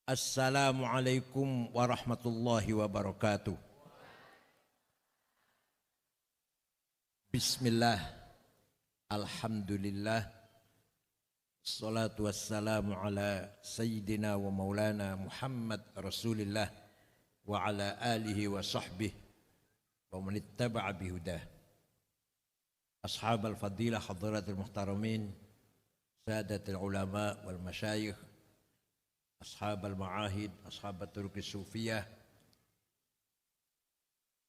Assalamualaikum warahmatullahi wabarakatuh. Bismillah, alhamdulillah, salatu wassalamu ala sayyidina wa maulana Muhammad Rasulillah wa ala alihi wa sahbihi wa man ittaba'a bihudah. Ashab al-fadilah hadratul muhtaramin, sadatul ulama wal masyayikh, ashab al-ma'ahid, ashab al-turuq sufiyah,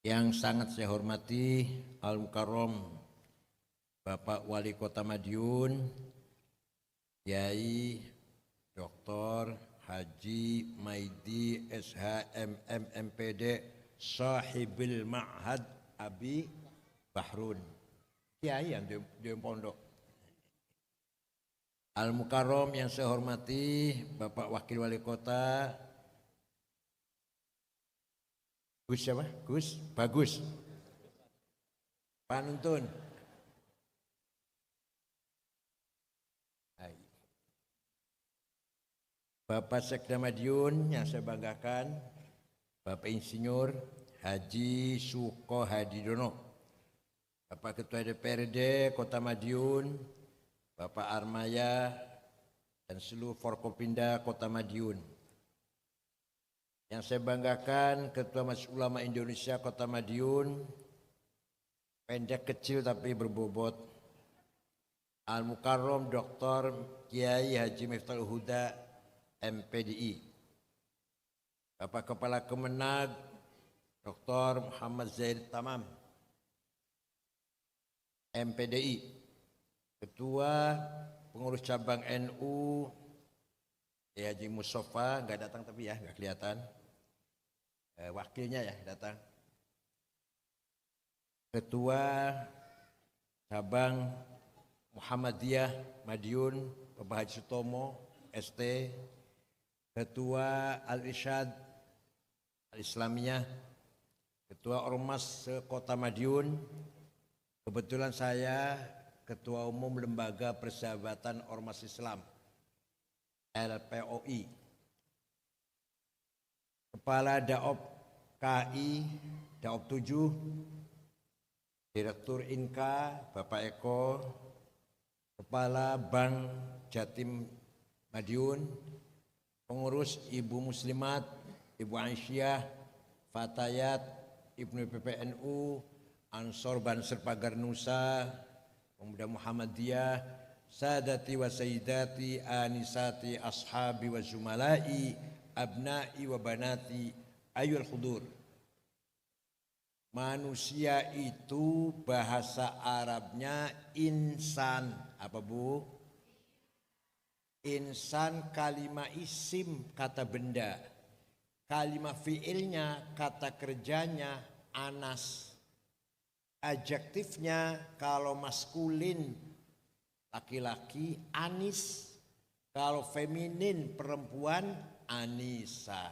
yang sangat saya hormati Al-Mukarram Bapak Wali Kota Madiun, Kiai Dr. Haji Maidi SHMM MPD Sahibil Ma'had Abi Bahrun, Kiai yang di pondok. Al-Mukarram yang saya hormati Bapak Wakil Wali Kota Gus siapa? Gus Bagus Panuntun. Bapak Sekda Madiun yang saya banggakan, Bapak Insinyur Haji Suko Hadidono, Bapak Ketua DPRD Kota Madiun, Bapak Armaya dan seluruh Forkopimda Kota Madiun. Yang saya banggakan Ketua Majelis Ulama Indonesia Kota Madiun, pendek kecil tapi berbobot, Al-Mukarram Dr. Kiai Haji Miftahul Huda MPDI, Bapak Kepala Kemenag Dr. Muhammad Zaid Tamam MPDI, Ketua Pengurus Cabang NU Haji Mustafa, nggak datang tapi ya nggak kelihatan, wakilnya ya datang, Ketua Cabang Muhammadiyah Madiun Bapak Haji Sutomo ST, Ketua Al-Irsyad Al-Islamiyah, Ketua Ormas Kota Madiun, kebetulan saya Ketua Umum Lembaga Persahabatan Ormas Islam LPOI, Kepala Daop KI Daop 7, Direktur Inka Bapak Eko, Kepala Bank Jatim Madiun, pengurus Ibu Muslimat, Ibu Aisyah, Fatayat, Ibnu PPNU, Ansor Banser Pagar Nusa, Pemuda Muhammadiyah, Sadati wa Sayyidati, Anisati, Ashabi wa Zumalai, Abnai wa Banati, Ayul Hudur. Manusia itu bahasa Arabnya insan. Apa Bu? Insan kalimah isim kata benda, kalimah fiilnya kata kerjanya anas. Adjektifnya kalau maskulin laki-laki anis, kalau feminin perempuan anisa.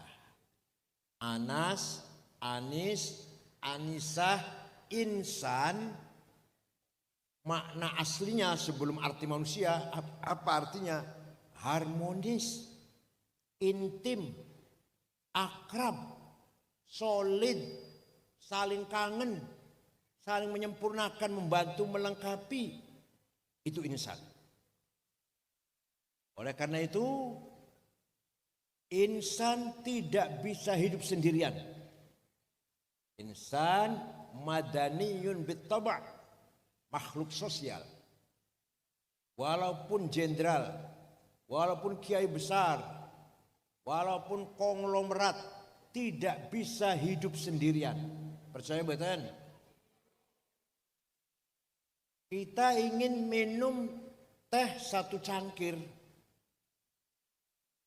Anas, anis, anisah, insan. Makna aslinya sebelum arti manusia apa artinya? Harmonis, intim, akrab, solid, saling kangen, saling menyempurnakan, membantu, melengkapi. Itu insan. Oleh karena itu, insan tidak bisa hidup sendirian. Insan madaniyun bittaba', makhluk sosial. Walaupun jenderal, walaupun kiai besar, walaupun konglomerat, tidak bisa hidup sendirian. Percaya betul? Kita ingin minum teh satu cangkir,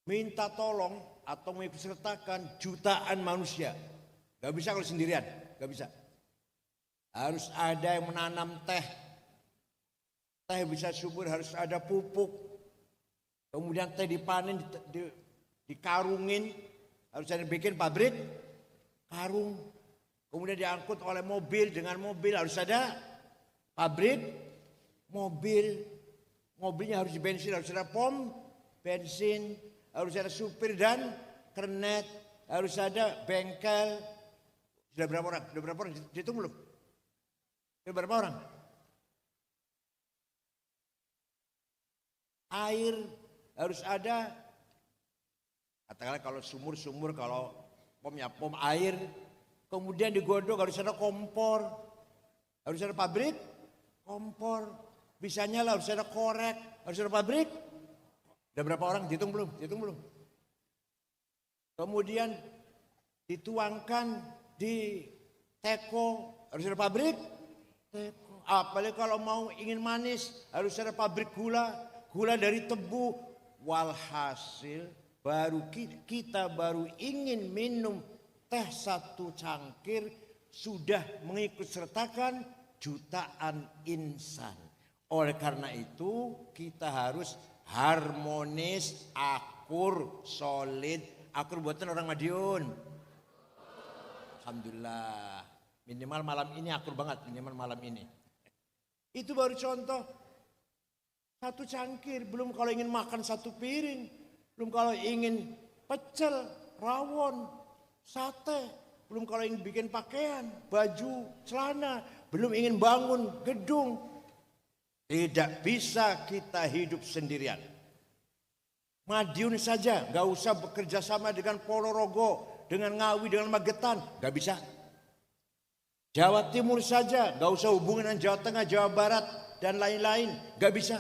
minta tolong atau mengikutsertakan jutaan manusia. Gak bisa kalau sendirian, gak bisa. Harus ada yang menanam teh. Teh bisa subur, harus ada pupuk. Kemudian teh dipanen, dikarungin, harus ada bikin pabrik karung. Kemudian diangkut oleh mobil, dengan mobil harus ada pabrik mobil. Mobilnya harus bensin, harus ada pom bensin, harus ada supir dan kernet, harus ada bengkel. Sudah berapa orang? Sudah berapa orang? Dihitung belum? Sudah berapa orang? Air harus ada. Katakanlah kalau sumur, kalau pom ya pom air. Kemudian digodok harus ada kompor. Harus ada pabrik kompor. Bisanya lah harus ada korek. Harus ada pabrik. Udah berapa orang? Dihitung belum? Dihitung belum? Kemudian dituangkan di teko. Harus ada pabrik teko. Apalagi kalau mau ingin manis harus ada pabrik gula. Gula dari tebu. Walhasil baru kita baru ingin minum teh satu cangkir sudah mengikut sertakan jutaan insan. Oleh karena itu kita harus harmonis, akur, solid. Akur buatan orang Madiun. Alhamdulillah. Minimal malam ini akur banget, minimal malam ini. Itu baru contoh. Satu cangkir, belum kalau ingin makan satu piring. Belum kalau ingin pecel, rawon, sate. Belum kalau ingin bikin pakaian, baju, celana. Belum ingin bangun gedung. Tidak bisa kita hidup sendirian. Madiun saja, gak usah bekerja sama dengan Ponorogo, dengan Ngawi, dengan Magetan. Gak bisa. Jawa Timur saja, gak usah hubungan dengan Jawa Tengah, Jawa Barat, dan lain-lain. Gak bisa.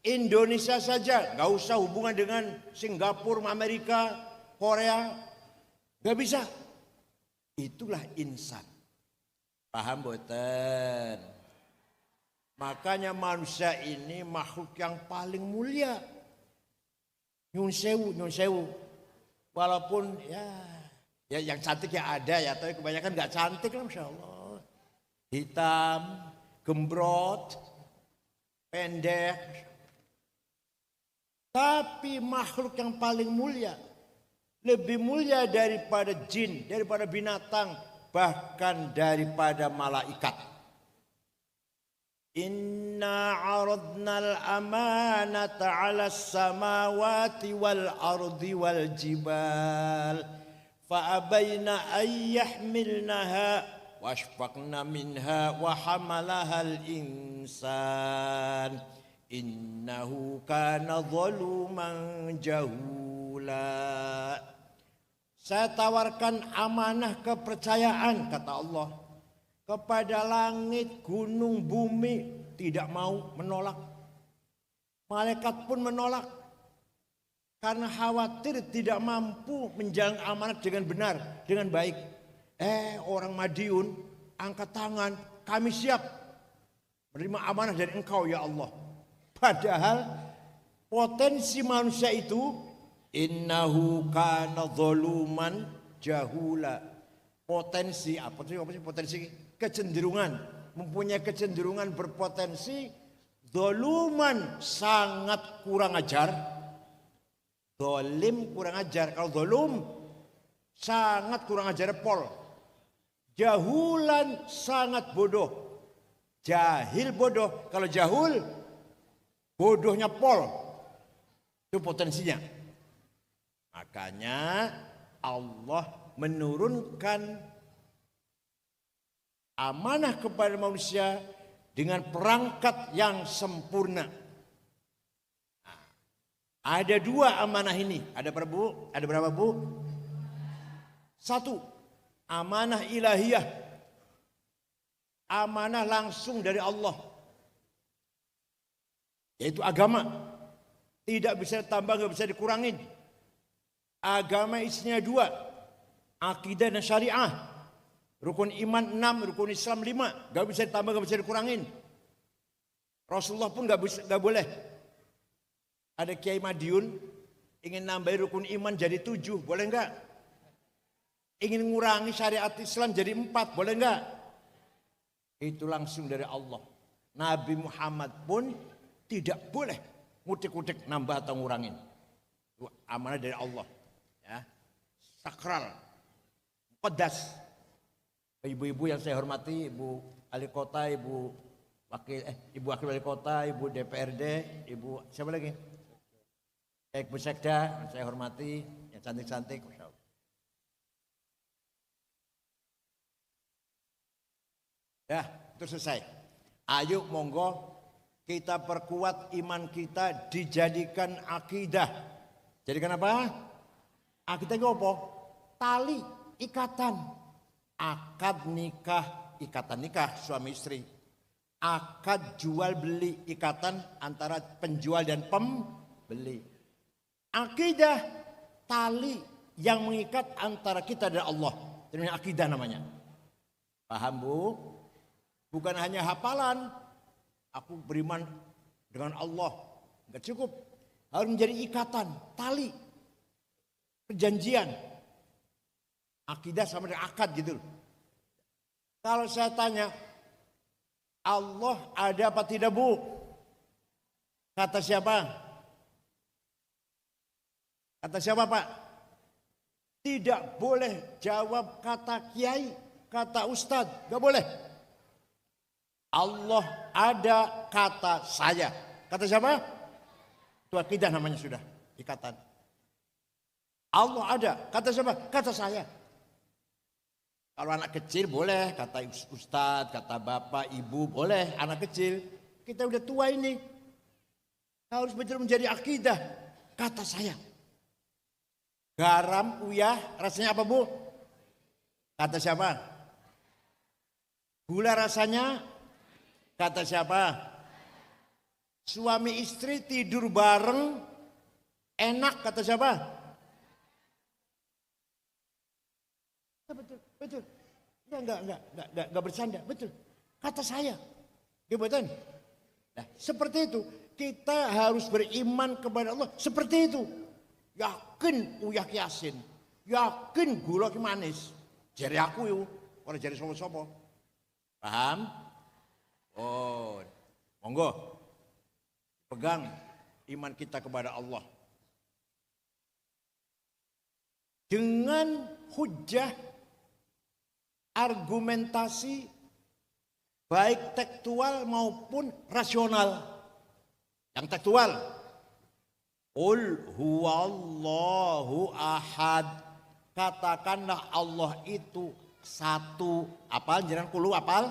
Indonesia saja, gak usah hubungan dengan Singapura, Amerika, Korea. Gak bisa. Itulah insan. Paham boten? Makanya manusia ini makhluk yang paling mulia. Nyun sewu. Walaupun ya yang cantik ya ada ya, tapi kebanyakan gak cantik lah, Masya Allah. Hitam, gembrot, pendek. Tapi makhluk yang paling mulia, lebih mulia daripada jin, daripada binatang, bahkan daripada malaikat. Inna aradna al-amanata 'ala as-samawati wal ardi wal jibal fa abayna an yahmilnaha washfaqna minha wa hamalaha al-insan. Innahu kana zaluman jahula. Saya tawarkan amanah kepercayaan, kata Allah, kepada langit, gunung, bumi. Tidak mau, menolak. Malaikat pun menolak. Karena khawatir tidak mampu menjalankan amanah dengan benar, dengan baik. Orang Madiun angkat tangan, kami siap menerima amanah dari engkau ya Allah. Padahal potensi manusia itu innahu kana zaluman jahula. Potensi apa sih potensi kecenderungan, mempunyai kecenderungan berpotensi zaluman, sangat kurang ajar. Zalim kurang ajar. Kalau zalum sangat kurang ajar pol. Jahulan sangat bodoh. Jahil bodoh. Kalau jahul bodohnya pol. Itu potensinya. Makanya Allah menurunkan amanah kepada manusia dengan perangkat yang sempurna. Nah, ada dua amanah ini. Ada berapa bu? Ada berapa bu? Satu, amanah ilahiyah. Amanah langsung dari Allah. Yaitu agama. Tidak bisa ditambah, tidak bisa dikurangin. Agama isinya dua. Akidah dan syariah. Rukun iman 6, rukun Islam 5. Gak bisa ditambah, gak bisa dikurangin. Rasulullah pun gak boleh. Ada Kiai Madiun ingin nambah rukun iman jadi 7, boleh enggak? Ingin mengurangi syariat Islam jadi 4, boleh enggak? Itu langsung dari Allah. Nabi Muhammad pun tidak boleh ngutik-ngutik nambah atau ngurangin. Itu amanah dari Allah. Ya. Sakral. Pedas. Ibu-ibu yang saya hormati, Ibu Wali Kota, Ibu Wakil Wali Kota, Ibu DPRD, Ibu siapa lagi? Ibu Sekda, saya hormati, yang cantik-cantik, Masya Allah. Ya, itu selesai. Ayo monggo kita perkuat iman kita, dijadikan akidah. Jadikan apa? Akidah itu apa? Tali, ikatan. Akad nikah, ikatan nikah suami istri. Akad jual beli, ikatan antara penjual dan pembeli. Akidah, tali yang mengikat antara kita dan Allah. Ini akidah namanya. Paham Bu? Bukan hanya hafalan. Aku beriman dengan Allah. Enggak cukup. Harus menjadi ikatan, tali. Perjanjian. Akidah sama dengan akad gitu. Kalau saya tanya, Allah ada apa tidak Bu? Kata siapa? Kata siapa Pak? Tidak boleh jawab kata kiai, kata ustadz. Gak boleh. Allah ada kata saya. Kata siapa? Itu akidah namanya sudah. Ikatan. Allah ada. Kata siapa? Kata saya. Kalau anak kecil boleh. Kata ustadz, kata bapak, ibu boleh. Anak kecil. Kita udah tua ini. Harus betul menjadi akidah. Kata saya. Garam, uyah, rasanya apa Bu? Kata siapa? Gula rasanya? Kata siapa? Suami istri tidur bareng, enak, kata siapa? Betul, betul. Enggak bercanda, betul. Kata saya. Betul. Nah, seperti itu. Kita harus beriman kepada Allah seperti itu. Yakin uyah yasin, yakin gula ki manis. Jari aku yo, ora jari sapa-sapa. Paham? Oh, monggo. Pegang iman kita kepada Allah. Dengan hujjah, argumentasi baik tekstual maupun rasional. Yang tekstual, Qul huwallahu ahad. Katakanlah Allah itu satu. Apal jenengan kulu apal?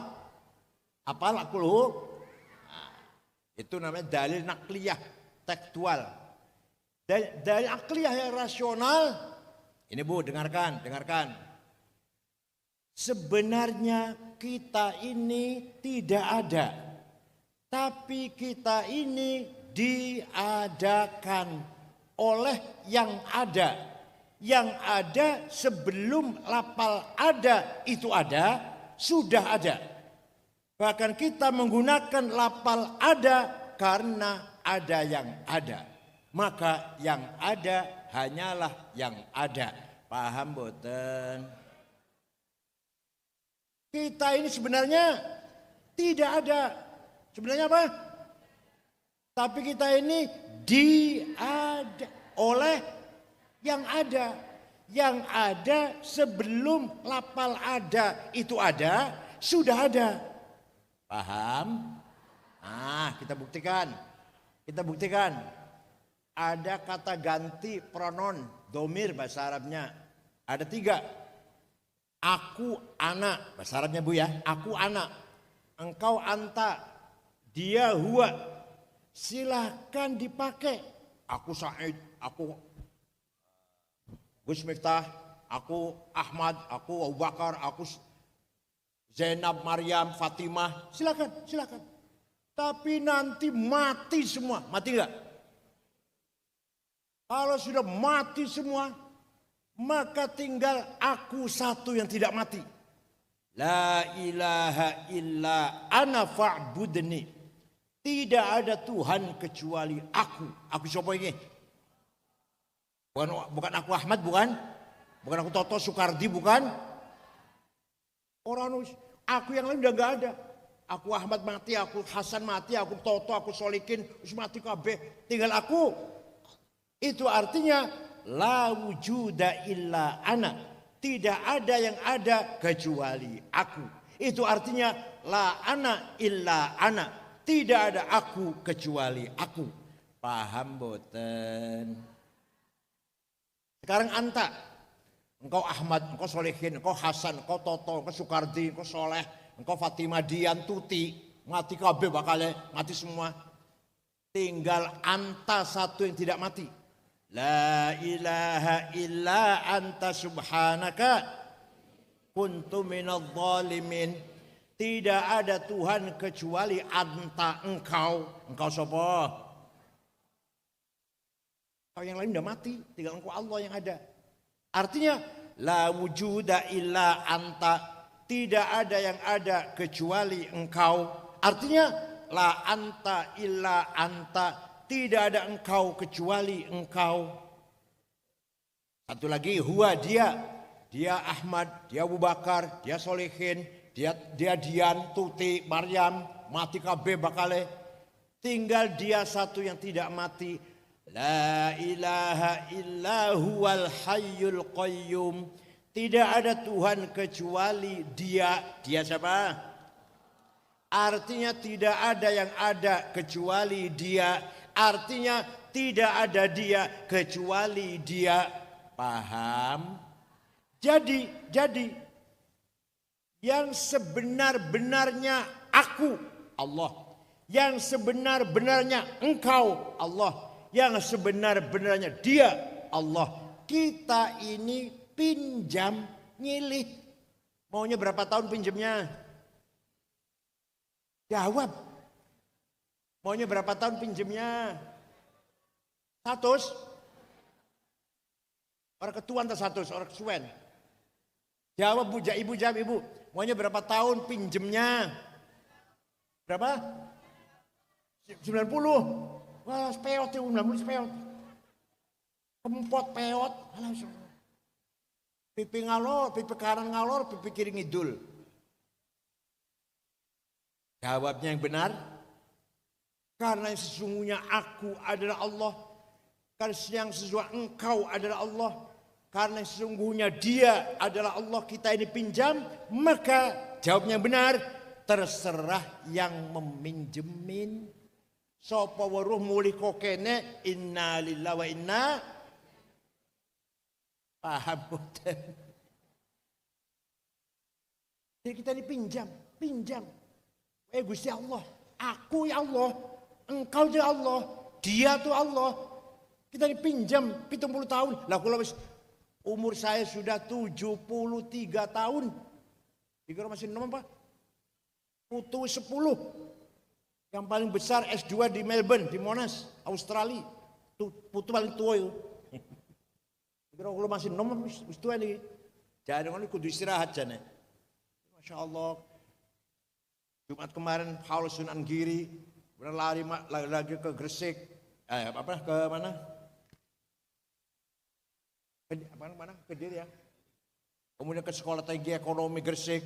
Apal kulu? Nah, itu namanya dalil nakliyah, tekstual. Dalil akliyah yang rasional. Ini Bu, dengarkan. Sebenarnya kita ini tidak ada. Tapi kita ini diadakan oleh yang ada. Yang ada sebelum lapal ada itu ada, sudah ada. Bahkan kita menggunakan lapal ada karena ada yang ada. Maka yang ada hanyalah yang ada. Paham boten? Kita ini sebenarnya tidak ada. Sebenarnya apa? Tapi kita ini diada oleh yang ada. Yang ada sebelum lapal ada itu ada, sudah ada. Paham? Nah, kita buktikan. Ada kata ganti pronoun, domir bahasa Arabnya. Ada 3. Aku anak, bahasa Arabnya Bu ya. Aku anak, engkau anta, dia huwa. Silahkan dipakai. Aku Said, aku Gus Miftah, aku Ahmad, aku Abu Bakar, aku Zainab, Maryam, Fatimah. Silakan. Tapi nanti mati semua. Mati enggak? Kalau sudah mati semua, maka tinggal aku satu yang tidak mati. La ilaha illa ana fa'budni. Tidak ada Tuhan kecuali aku. Aku siapa ini? Bukan aku Ahmad, bukan aku Toto Soekardi, bukan. Orang aku yang lain udah gak ada. Aku Ahmad mati, aku Hasan mati, aku Toto, aku Solikin, mati kabeh. Tinggal aku. Itu artinya la wujuda illa ana. Tidak ada yang ada kecuali aku. Itu artinya la ana illa ana. Tidak ada aku kecuali aku. Paham boten? Sekarang anta. Engkau Ahmad, engkau Solehin, engkau Hasan, engkau Toto, engkau Soekardi, engkau Soleh, engkau Fatimah Dian Tuti, mati kabeh bakal mati semua. Tinggal anta satu yang tidak mati. La ilaha illa anta subhanaka kuntu minadh dhalimin. Tidak ada Tuhan kecuali anta, engkau. Engkau sapa? Kalau yang lain udah mati, tinggal engkau Allah yang ada. Artinya la wujuda illa anta. Tidak ada yang ada kecuali engkau. Artinya la anta illa anta. Tidak ada engkau kecuali engkau. Satu lagi, huwa dia. Dia Ahmad, dia Abu Bakar, dia Solehin, dia Dian, Tuti, Maryam, mati kabeh bakale. Tinggal dia satu yang tidak mati. La ilaha illa huwal hayyul qayyum. Tidak ada Tuhan kecuali dia. Dia siapa? Artinya tidak ada yang ada kecuali dia. Artinya tidak ada dia kecuali dia. Paham? Jadi yang sebenar-benarnya aku Allah. Yang sebenar-benarnya engkau Allah. Yang sebenar-benarnya dia Allah. Kita ini pinjam nyilih. Maunya berapa tahun pinjamnya? Jawab. Maunya berapa tahun pinjamnya? 100. Orang ketuan atau 100, orang kesuwen. Jawab bu, ibu jawab ibu. Maunya berapa tahun pinjamnya? Berapa? 90. Wah, speot itu 90 speot. Kempot peot. Pipi ngalor, pipi kanan ngalor, pipi kiri ngidul. Jawabnya yang benar. Karena yang sesungguhnya aku adalah Allah. Karena yang sesungguhnya engkau adalah Allah. Karena yang sesungguhnya dia adalah Allah. Kita ini pinjam. Maka jawabnya yang benar. Terserah yang meminjemin. Sapa weruh mulih kokene inna lillahi wa inna. Paham boten? Jadi kita ini pinjam. Gusti Allah, aku ya Allah, engkau ya Allah, dia tuh Allah. Kita ini pinjam 70 tahun. Lah kalau umur saya sudah 73 tahun. Dikira masih nom Pak? Putu 10. Yang paling besar S2 di Melbourne, di Monash, Australia. Putu paling tua itu. Kira kalau masih nom wis tua nih. Jadi ngono kudu istirahat jane. Masya Allah. Jumat kemarin Paul Sunan Giri berlari lagi ke Gresik. Ke mana? Mana? Kediri ya. Kemudian ke sekolah tinggi ekonomi Gresik.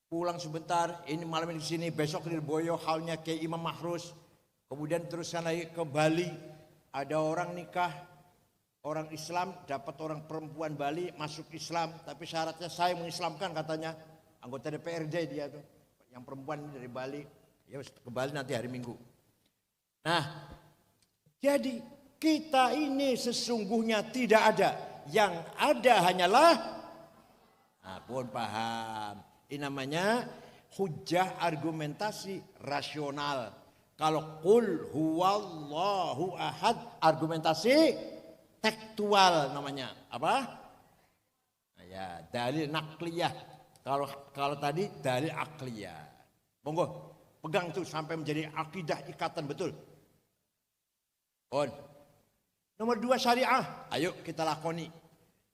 Pulang sebentar, ini malam ini di sini, besok di Lirboyo, halnya ke Imam Mahrus. Kemudian teruskan lagi ke Bali, ada orang nikah, orang Islam dapat orang perempuan Bali masuk Islam, tapi syaratnya saya mengislamkan katanya, anggota DPRD dia tuh, yang perempuan dari Bali, ya ke Bali nanti hari Minggu. Nah, jadi kita ini sesungguhnya tidak ada, yang ada hanyalah, pun paham. Ini namanya hujjah argumentasi rasional. Kalau qul huwallahu ahad, argumentasi tekstual namanya. Apa? Ya, dalil nakliyah. Kalau tadi dalil akliyah. Monggo, pegang tuh sampai menjadi akidah ikatan betul. On. Nomor 2 syariah. Ayo kita lakoni.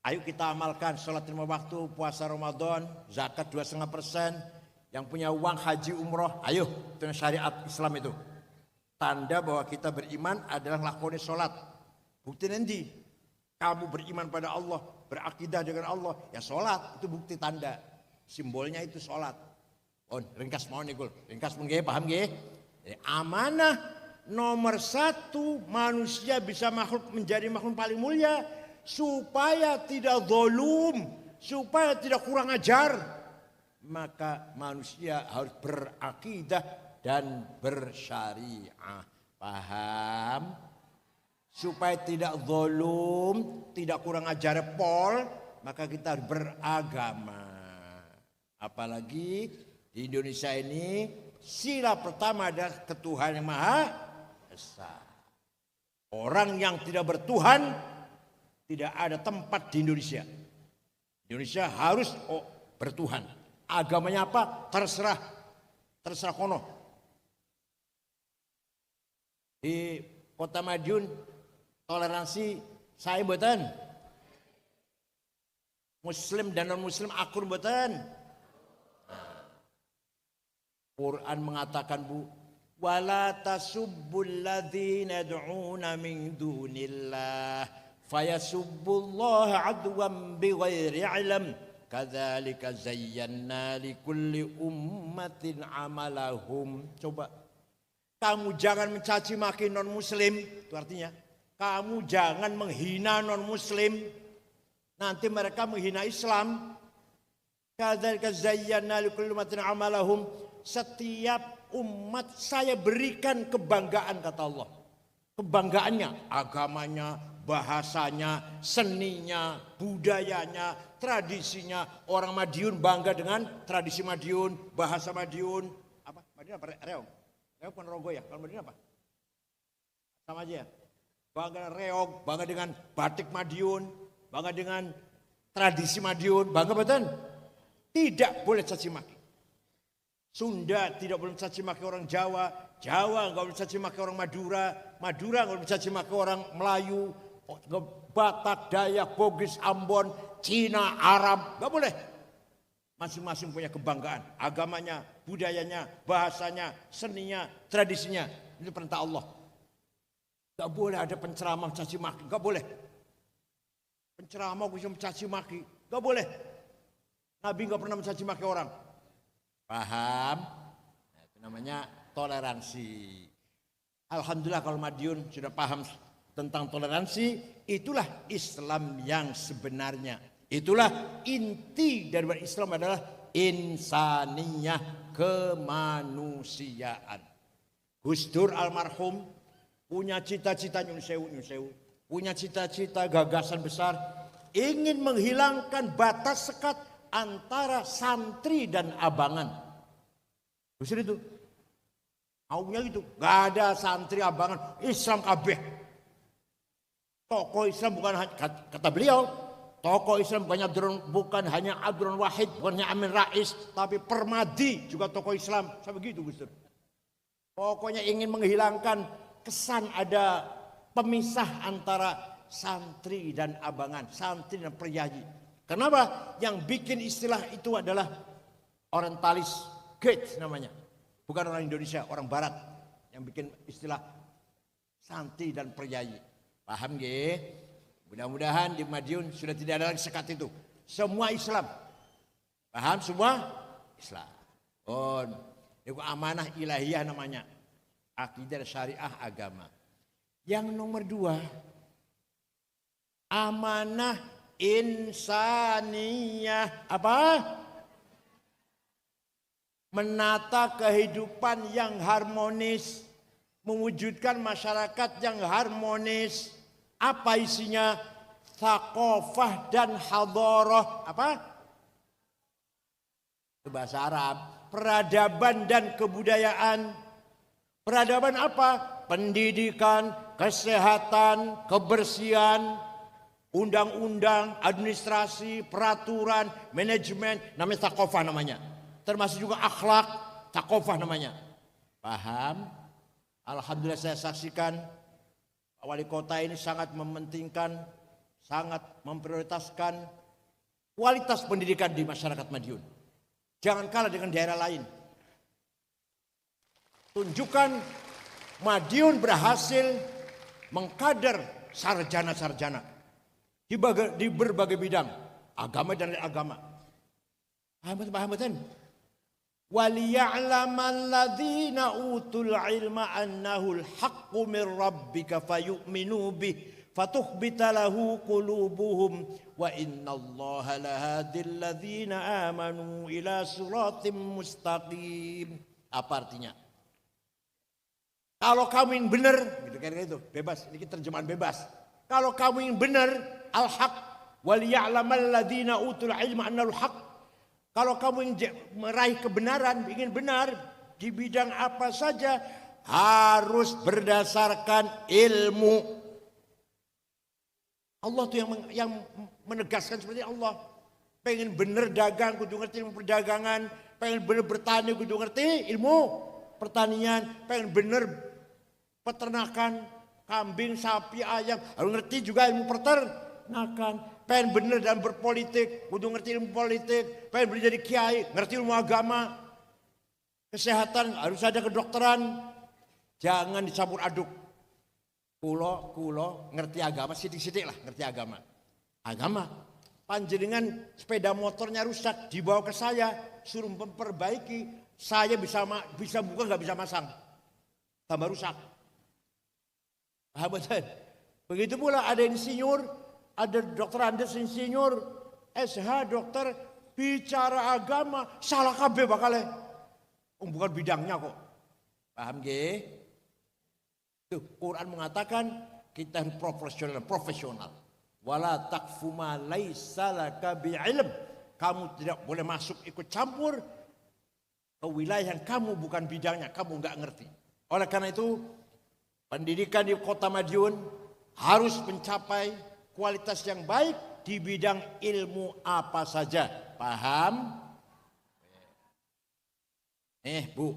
Ayo kita amalkan sholat 5 waktu, puasa Ramadan, zakat 2,5%, yang punya uang haji umroh, ayo itu syariat Islam itu. Tanda bahwa kita beriman adalah lakoni sholat. Bukti nanti kamu beriman pada Allah, berakidah dengan Allah, ya sholat itu bukti tanda. Simbolnya itu sholat. Oh, ringkas mau nih Gul, ringkas pun paham gak? Amanah nomor 1 manusia bisa menjadi makhluk paling mulia. Supaya tidak zalim, supaya tidak kurang ajar, maka manusia harus berakidah dan bersyariah. Paham? Supaya tidak zalim, tidak kurang ajar maka kita harus beragama. Apalagi Di Indonesia ini sila pertama adalah ketuhanan yang Maha Esa. Orang yang tidak bertuhan tidak ada tempat di Indonesia. Indonesia harus bertuhan. Agamanya apa? Terserah kono. Di Kota Madiun toleransi saya mboten. Muslim dan non muslim akur mboten. Quran mengatakan Bu, wala tasubbul ladzina yad'una min dunillah fayasubbullaha adwan bighairi ilm kadzalika zayyana likulli ummatin amalahum. Coba kamu jangan mencaci maki non muslim, itu artinya kamu jangan menghina non muslim, nanti mereka menghina Islam. Kadzalika zayyana likulli ummatin amalahum. Setiap umat saya berikan kebanggaan, kata Allah. Kebanggaannya, agamanya, bahasanya, seninya, budayanya, tradisinya. Orang Madiun bangga dengan tradisi Madiun, bahasa Madiun. Apa? Madiun apa? Reog. Reog Ponorogo ya? Kalau Madiun apa? Sama aja ya? Bangga dengan reog, bangga dengan batik Madiun, bangga dengan tradisi Madiun. Bangga betul? Tidak boleh caci maki. Sunda tidak boleh mencaci maki orang Jawa, Jawa enggak boleh mencaci maki orang Madura, Madura enggak boleh mencaci maki orang Melayu, Batak, Dayak, Bugis, Ambon, Cina, Arab, enggak boleh. Masing-masing punya kebanggaan, agamanya, budayanya, bahasanya, seninya, tradisinya. Itu perintah Allah. Enggak boleh ada penceramah mencaci maki, enggak boleh. Penceramah bisa mencaci maki, enggak boleh. Nabi enggak pernah mencaci maki orang. Paham? Nah, itu namanya toleransi. Alhamdulillah kalau Madiun sudah paham tentang toleransi, itulah Islam yang sebenarnya. Itulah inti dari Islam adalah insaniyah, kemanusiaan. Gus Dur almarhum punya cita-cita nyun sewu, punya cita-cita gagasan besar, ingin menghilangkan batas sekat antara santri dan abangan. Bisa itu. Maunya gitu. Gak ada santri abangan. Islam kabeh. Tokoh Islam bukan kata beliau. Tokoh Islam bukan hanya Abdurrahman Wahid, bukan hanya Amin Rais, tapi Permadi juga tokoh Islam. Sampai begitu Gus Dur. Pokoknya ingin menghilangkan kesan ada pemisah antara santri dan abangan, santri dan priayi. Kenapa? Yang bikin istilah itu adalah Orientalis Gates namanya. Bukan orang Indonesia, orang Barat yang bikin istilah santri dan priayi. Paham nggih? Mudah-mudahan di Madiun sudah tidak ada lagi sekat itu. Semua Islam. Paham semua? Islam. Oh, itu amanah ilahiyah namanya. Akidah syariah agama. Yang nomor 2, amanah insaniyah. Apa? Menata kehidupan yang harmonis, mewujudkan masyarakat yang harmonis. Apa isinya? Thaqafah dan hadharah. Apa? Itu bahasa Arab. Peradaban dan kebudayaan. Peradaban apa? Pendidikan, kesehatan, kebersihan, undang-undang, administrasi, peraturan, manajemen, namanya thaqafah namanya. Termasuk juga akhlak, thaqafah namanya. Paham? Alhamdulillah saya saksikan Pak Wali Kota ini sangat mementingkan, sangat memprioritaskan kualitas pendidikan di masyarakat Madiun. Jangan kalah dengan daerah lain. Tunjukkan Madiun berhasil mengkader sarjana-sarjana di berbagai bidang, agama dan agama. Paham betul? وَلِيَعْلَمَ الَّذِينَ أُوتُوا الْعِلْمَ أَنَّهُ الْحَقُّ مِنْ رَبِّكَ فَيُؤْمِنُوا بِهِ فَتُخْبِتَ لَهُ قُلُوبُهُمْ وَإِنَّ اللَّهَ لَهَادِي الَّذِينَ آمَنُوا إِلَى صِرَاطٍ مُسْتَقِيمٍ. Apa artinya? Kalau kamu yang benar, gitu kan itu, bebas. Ini terjemahan bebas. Kalau kamu yang benar, al-haq, وَلِيَعْلَمَ الَّذِينَ أُوتُوا الْعِلْمَ أَنَّهُ الْحَقُّ. Kalau kamu ingin meraih kebenaran, ingin benar di bidang apa saja, harus berdasarkan ilmu. Allah tuh yang menegaskan seperti Allah. Pengen bener dagang, kudu ngerti ilmu perdagangan. Pengen bener bertani, kudu ngerti ilmu pertanian. Pengen bener peternakan, kambing, sapi, ayam, harus ngerti juga ilmu peternakan. Pengen bener dalam berpolitik, kudu ngerti ilmu politik. Pengen bener jadi kiai, ngerti ilmu agama. Kesehatan, harus ada kedokteran. Jangan dicampur aduk. Kulo ngerti agama, sidik-sidik lah ngerti agama. Agama. Panjenengan sepeda motornya rusak, dibawa ke saya, suruh memperbaiki. Saya bisa buka, nggak bisa masang. Tambah rusak. Paham betul? Begitu pula ada insinyur, ada dokter Andes insinyur, SH dokter, bicara agama, salah kabeh bakalnya. Bukan bidangnya kok. Paham gak? Tuh, Quran mengatakan kita harus profesional. Wala taqfu ma laisa laka bi'ilm. Kamu tidak boleh masuk ikut campur ke wilayah yang kamu bukan bidangnya, kamu enggak ngerti. Oleh karena itu, pendidikan di Kota Madiun harus mencapai kualitas yang baik di bidang ilmu apa saja. Paham? Bu,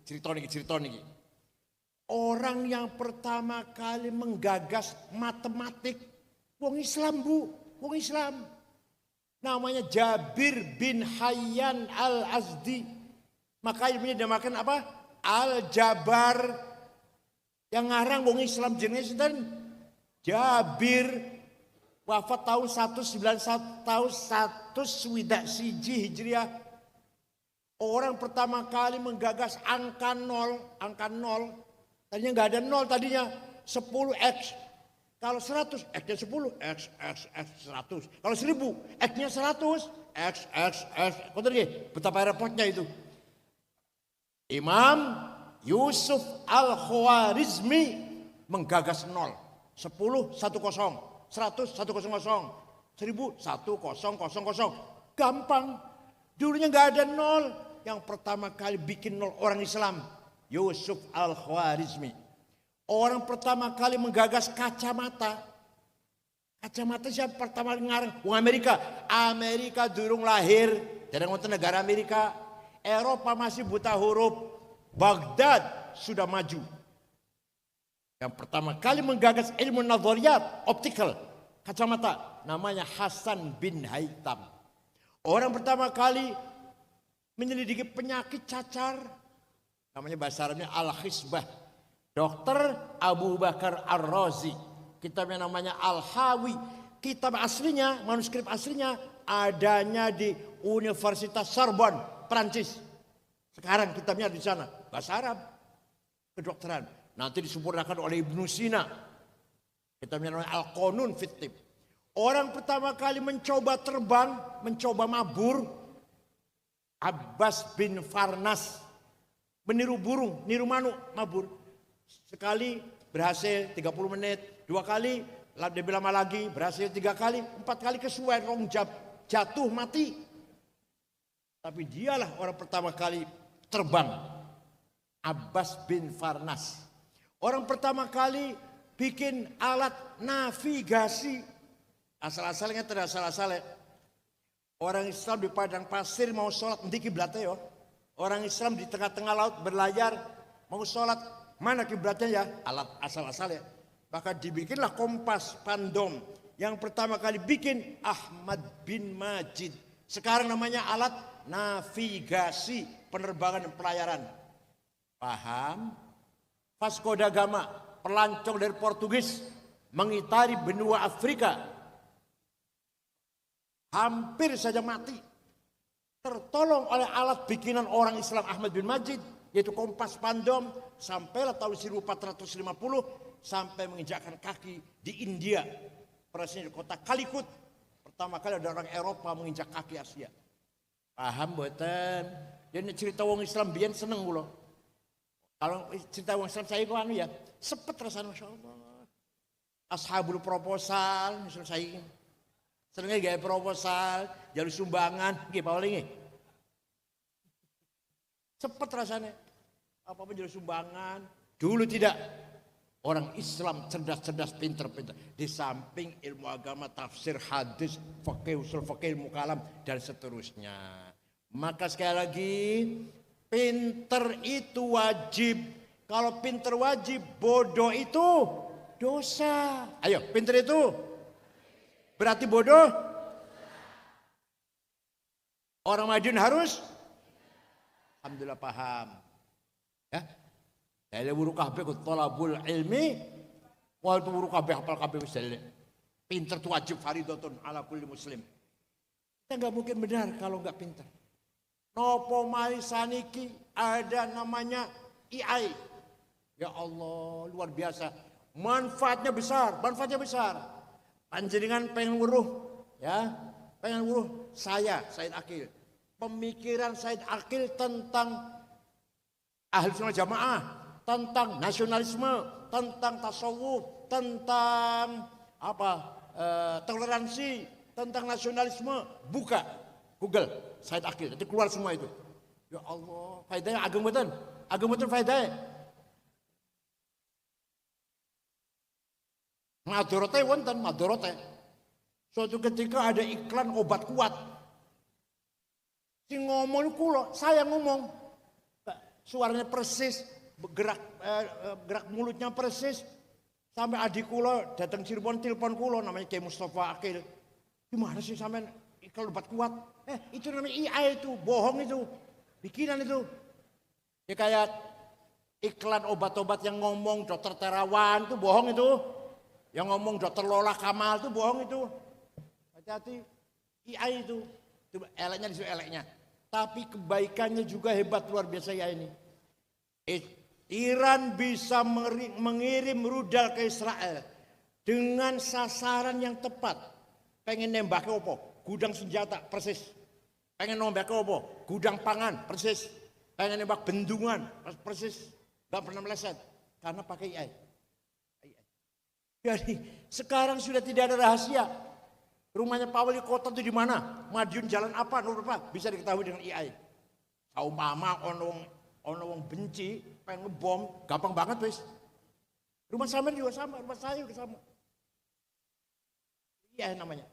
cerita niki. Orang yang pertama kali menggagas matematik, wong Islam Bu, wong Islam. Namanya Jabir bin Hayyan al-Azdi. Maka ilmunya dinamakan apa? Al-Jabar. Yang ngarang wong Islam jenis dan Jabir. Wafat tahun 191 tahun 1 Hijriah. Orang pertama kali menggagas angka nol. Tadinya nggak ada nol, tadinya 10x. Kalau 100, x-nya 10, x 100. Kalau 1000, x-nya 100, x. Kau tahu betapa repotnya itu. Imam Yusuf Al-Khwarizmi menggagas nol. 10, 10, 100, 100, 1000, 1000. Gampang. Dulunya nggak ada nol. Yang pertama kali bikin nol orang Islam, Yusuf Al-Khwarizmi. Orang pertama kali menggagas kacamata. Kacamata siapa pertama ngarang? Amerika. Amerika durung lahir. Dari negara Amerika. Eropa masih buta huruf. Baghdad sudah maju. Yang pertama kali menggagas ilmu nazariyat, optical, kacamata, namanya Hasan bin Haytham. Orang pertama kali menyelidiki penyakit cacar, namanya bahasa Arabnya Al-Khisbah. Dr. Abu Bakar Ar-Razi. Kitabnya namanya Al-Hawi. Kitab aslinya, manuskrip aslinya adanya di Universitas Sorbonne, Prancis. Sekarang kitabnya di sana, bahasa Arab, kedokteran. Nanti disempurnakan oleh Ibnu Sina. Kitabnya namanya Al-Qanun fit Tib. Orang pertama kali mencoba terbang, mencoba mabur, Abbas bin Farnas. Meniru burung, niru manuk, mabur. Sekali berhasil 30 menit, 2 kali, lebih lama lagi, berhasil 3 kali, 4 kali kesuai, jatuh mati. Tapi dialah orang pertama kali terbang, Abbas bin Farnas. Orang pertama kali bikin alat navigasi. Asal-asalnya tidak asal-asalnya. Orang Islam di padang pasir mau sholat, nanti kiblatnya ya. Orang Islam di tengah-tengah laut berlayar, mau sholat, mana kiblatnya ya? Alat asal-asalnya. Maka dibikinlah kompas pandom. Yang pertama kali bikin Ahmad bin Majid. Sekarang namanya alat navigasi penerbangan dan pelayaran. Paham? Vasco da Gama, pelancong dari Portugis, mengitari benua Afrika. Hampir saja mati. Tertolong oleh alat bikinan orang Islam Ahmad bin Majid, yaitu kompas pandom, sampailah tahun 1450 sampai menginjakkan kaki di India. Persisnya di kota Calicut. Pertama kali ada orang Eropa menginjak kaki Asia. Paham boten? Jadi cerita wong Islam biyen seneng kula. Kalau cerita wong Islam saya kok anu ya, sepet rasanya Masya Allah. Ashabul proposal, misalnya saya senengnya gaya proposal, jalur sumbangan, nggih Pak Wali nggih. Cepet rasanya. Apa-apa jadi sumbangan. Dulu tidak. Orang Islam cerdas-cerdas, pinter-pinter. Di samping ilmu agama, tafsir, hadis, fikih, usul fikih, ilmu kalam, dan seterusnya. Maka sekali lagi, pinter itu wajib. Kalau pinter wajib, bodoh itu dosa. Ayo, pinter itu berarti bodoh. Orang Madiun harus, alhamdulillah paham. Ya, saya buru kabeh ku thalabul ilmi, wal buru kabeh hafal kabeh wis dalil. Pinter itu wajib fardhatun ala kulli muslim. Kita nggak mungkin benar kalau nggak pinter. Nopo mari saniki ada namanya AI. Ya Allah, luar biasa. Manfaatnya besar, manfaatnya besar. Panjenengan pengen weruh, ya, pengen weruh saya Said Akil. Pemikiran Said Akil tentang ahli sunnah jamaah, tentang nasionalisme, tentang tasawuf, tentang toleransi, tentang nasionalisme. Buka Google Said Akil, nanti keluar semua itu. Ya Allah, faedahnya ageng betul faedahnya. Madorote wonten, madorote. Suatu ketika ada iklan obat kuat. Si ngomong kulo, saya ngomong. Suaranya persis, gerak mulutnya persis. Sampai adik kulo datang Cirebon telepon kulo namanya Kiai Mustafa Akil. Gimana sih sampean iklan obat kuat? Itu namanya AI itu, bohong itu. Bikinan itu. Ya kayak iklan obat-obat yang ngomong Dokter Terawan itu bohong itu. Yang ngomong Dokter Lola Kamal itu bohong itu. Hati-hati. AI itu eleknya disitu eleknya. Tapi kebaikannya juga hebat luar biasa ya ini. Iran bisa mengirim rudal ke Israel dengan sasaran yang tepat. Pengen nembak ke opo? Gudang senjata persis. Pengen nembak ke opo? Gudang pangan persis. Pengen nembak bendungan persis. Gak pernah meleset karena pakai AI. Jadi sekarang sudah tidak ada rahasia. Rumahnya Pak Wali Kota itu di mana? Madiun jalan apa? Nomor apa? Bisa diketahui dengan AI. Saumpama ono wong benci, pengen ngebom, gampang banget wis. Rumah sampean juga sama, rumah saya juga sama. AI namanya.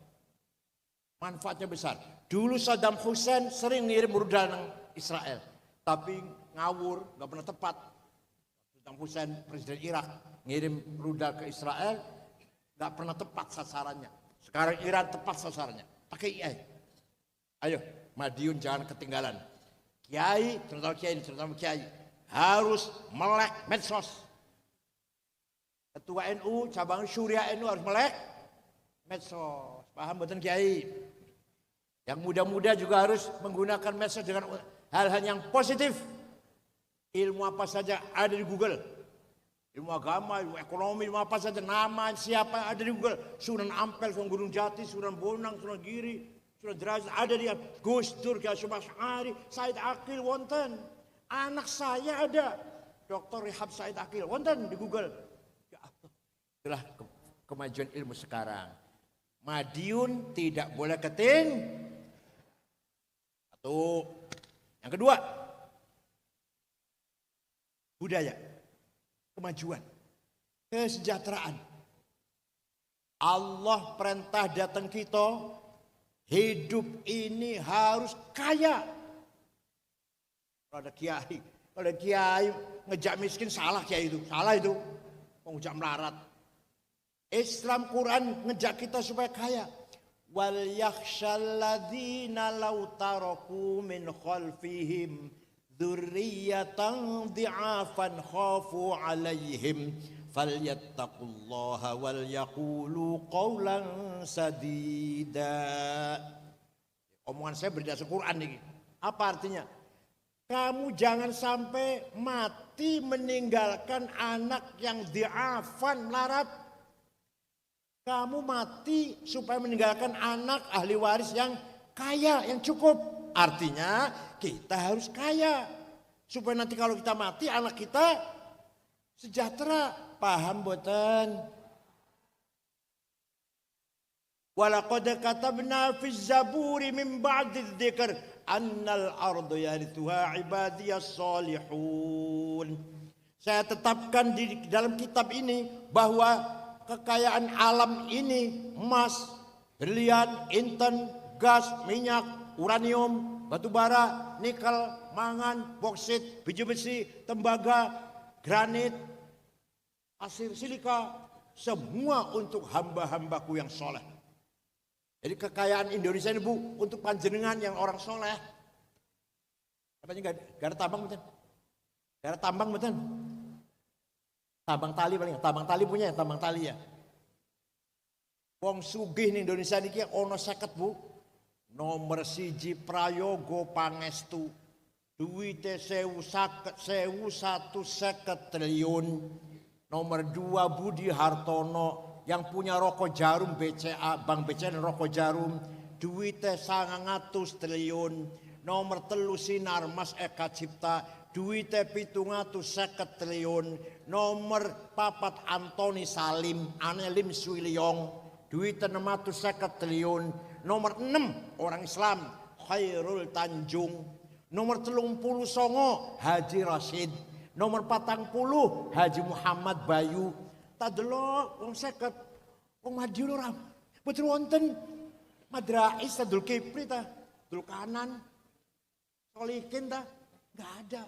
Manfaatnya besar. Dulu Saddam Hussein sering ngirim rudal nang Israel, tapi ngawur, nggak pernah tepat. Saddam Hussein presiden Irak ngirim rudal ke Israel, nggak pernah tepat sasarannya. Sekarang Iran tepat sasarannya, pakai AI. Ayo, Madiun jangan ketinggalan. Kiai, terutama Kiai, harus melek medsos. Ketua NU, cabang Syuriah NU harus melek medsos. Paham betul Kiai? Yang muda-muda juga harus menggunakan medsos dengan hal-hal yang positif. Ilmu apa saja ada di Google. Ilmu agama, ilmu ekonomi, ilmu apa saja, nama siapa ada di Google. Sunan Ampel, Sunan Gunung Jati, Sunan Bonang, Sunan Giri, Sunan Derajat, ada dia. Gus Dur, Kiai Hasyim Asy'ari, Said Akil, wonten. Anak saya ada, Dr. Rehab Said Akil, wonten di Google. Ya Allah, itulah kemajuan ilmu sekarang. Madiun tidak boleh keting. Satu. Yang kedua, budaya. Kemajuan, kesejahteraan. Allah perintah datang kita, hidup ini harus kaya. Kalau ada kiai ngejak miskin salah kiai itu, salah itu, ngejak melarat. Islam Quran ngejak kita supaya kaya. Wal yakhshal ladzina law taraku min khalfihim dzurriyyatan dhi'afan khafu 'alaihim falyattaqullaha wal yaqulu qawlan sadida. Omongan saya berdasar Quran ini. Apa artinya? Kamu jangan sampai mati meninggalkan anak yang dhi'afan melarat. Kamu mati supaya meninggalkan anak ahli waris yang kaya, yang cukup. Artinya kita harus kaya supaya nanti kalau kita mati anak kita sejahtera. Paham boten? Walaqad katabna fiz zaburi min ba'di dzikr annal ardu yarithuha ibadiyas salihun. Saya tetapkan di dalam kitab ini bahwa kekayaan alam ini emas, berlian, inten, gas, minyak, uranium, batu bara, nikel, mangan, boksit, biji besi, tembaga, granit, pasir silika, semua untuk hamba-hambaku yang soleh. Jadi kekayaan Indonesia ini Bu untuk panjenengan yang orang soleh. Katanya gak ada tambang betul? Gak ada tambang betul? Tambang tali paling, tambang tali punya ya, tambang tali ya. Wong sugih nih Indonesia niki ono 50 Bu. Nomor 1 Prayogo Pangestu. Duwite 1.150 triliun. Nomor 2 Budi Hartono yang punya Roko Jarum BCA, Bank BCA dan Roko Jarum. Duwite 900 triliun. Nomor 3 Sinarmas Eka Cipta. Duwite 750 triliun. Nomor 4 Antoni Salim, Anelim Suiliong. Duwite 650 triliun. Nomor 6 orang Islam Khairul Tanjung. Nomor 39 Haji Rashid. Nomor 40 Haji Muhammad Bayu. Tak delok wong 50 wong Madiun ora. Betul wonten Madrais Dul Kipri ta, Dul Kanan, Solikin ta, enggak ada.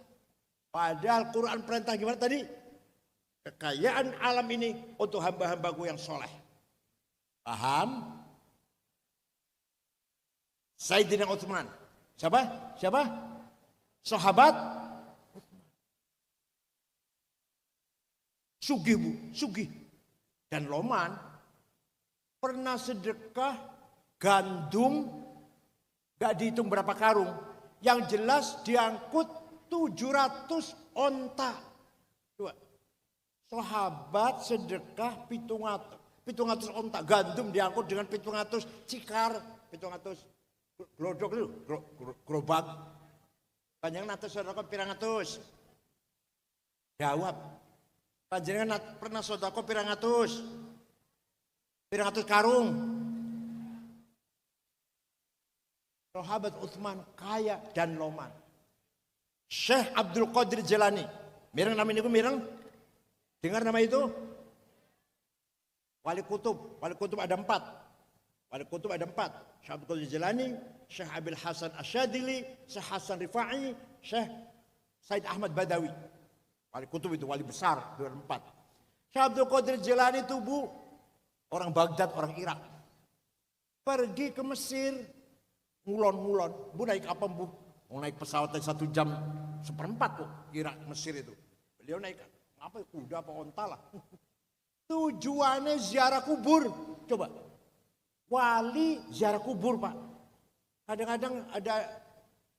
Padahal Quran perintah gimana tadi? Kekayaan alam ini untuk hamba-hambaku yang soleh. Paham? Sayyidina Utsman. Siapa? Siapa? Sahabat sugih Bu, sugih. Dan Loman pernah sedekah gandum gak dihitung berapa karung. Yang jelas diangkut 700 onta. Coba. Sahabat sedekah 700 onta gandum diangkut dengan 700 cikar, 700 glodok itu, gerobak. Panjangan atas sedekah pirang atus. Jawab. Panjangan pernah sedekah pirang atus. Pirang atus karung. Sahabat Utsman kaya dan Loman. Syekh Abdul Qadir Jilani. Mireng nama ini mireng? Dengar nama itu? Wali Kutub. Wali Kutub ada 4. Wali Kutub ada 4. Syekh Abdul Qadir Jilani, Syekh Abil Hasan Asyadili, Syekh Hasan Rifai, Syekh Said Ahmad Badawi. Wali Kutub itu wali besar, 4. Syekh Abdul Qadir Jilani itu Bu, orang Baghdad, orang Irak. Pergi ke Mesir, ngulon-ngulon. Bu naik apa Bu? Mau naik pesawat 1 jam 1/4 kok Irak Mesir itu. Beliau naik apa kuda apa onta lah. Tujuannya ziarah kubur. Coba. Wali ziarah kubur Pak. Kadang-kadang ada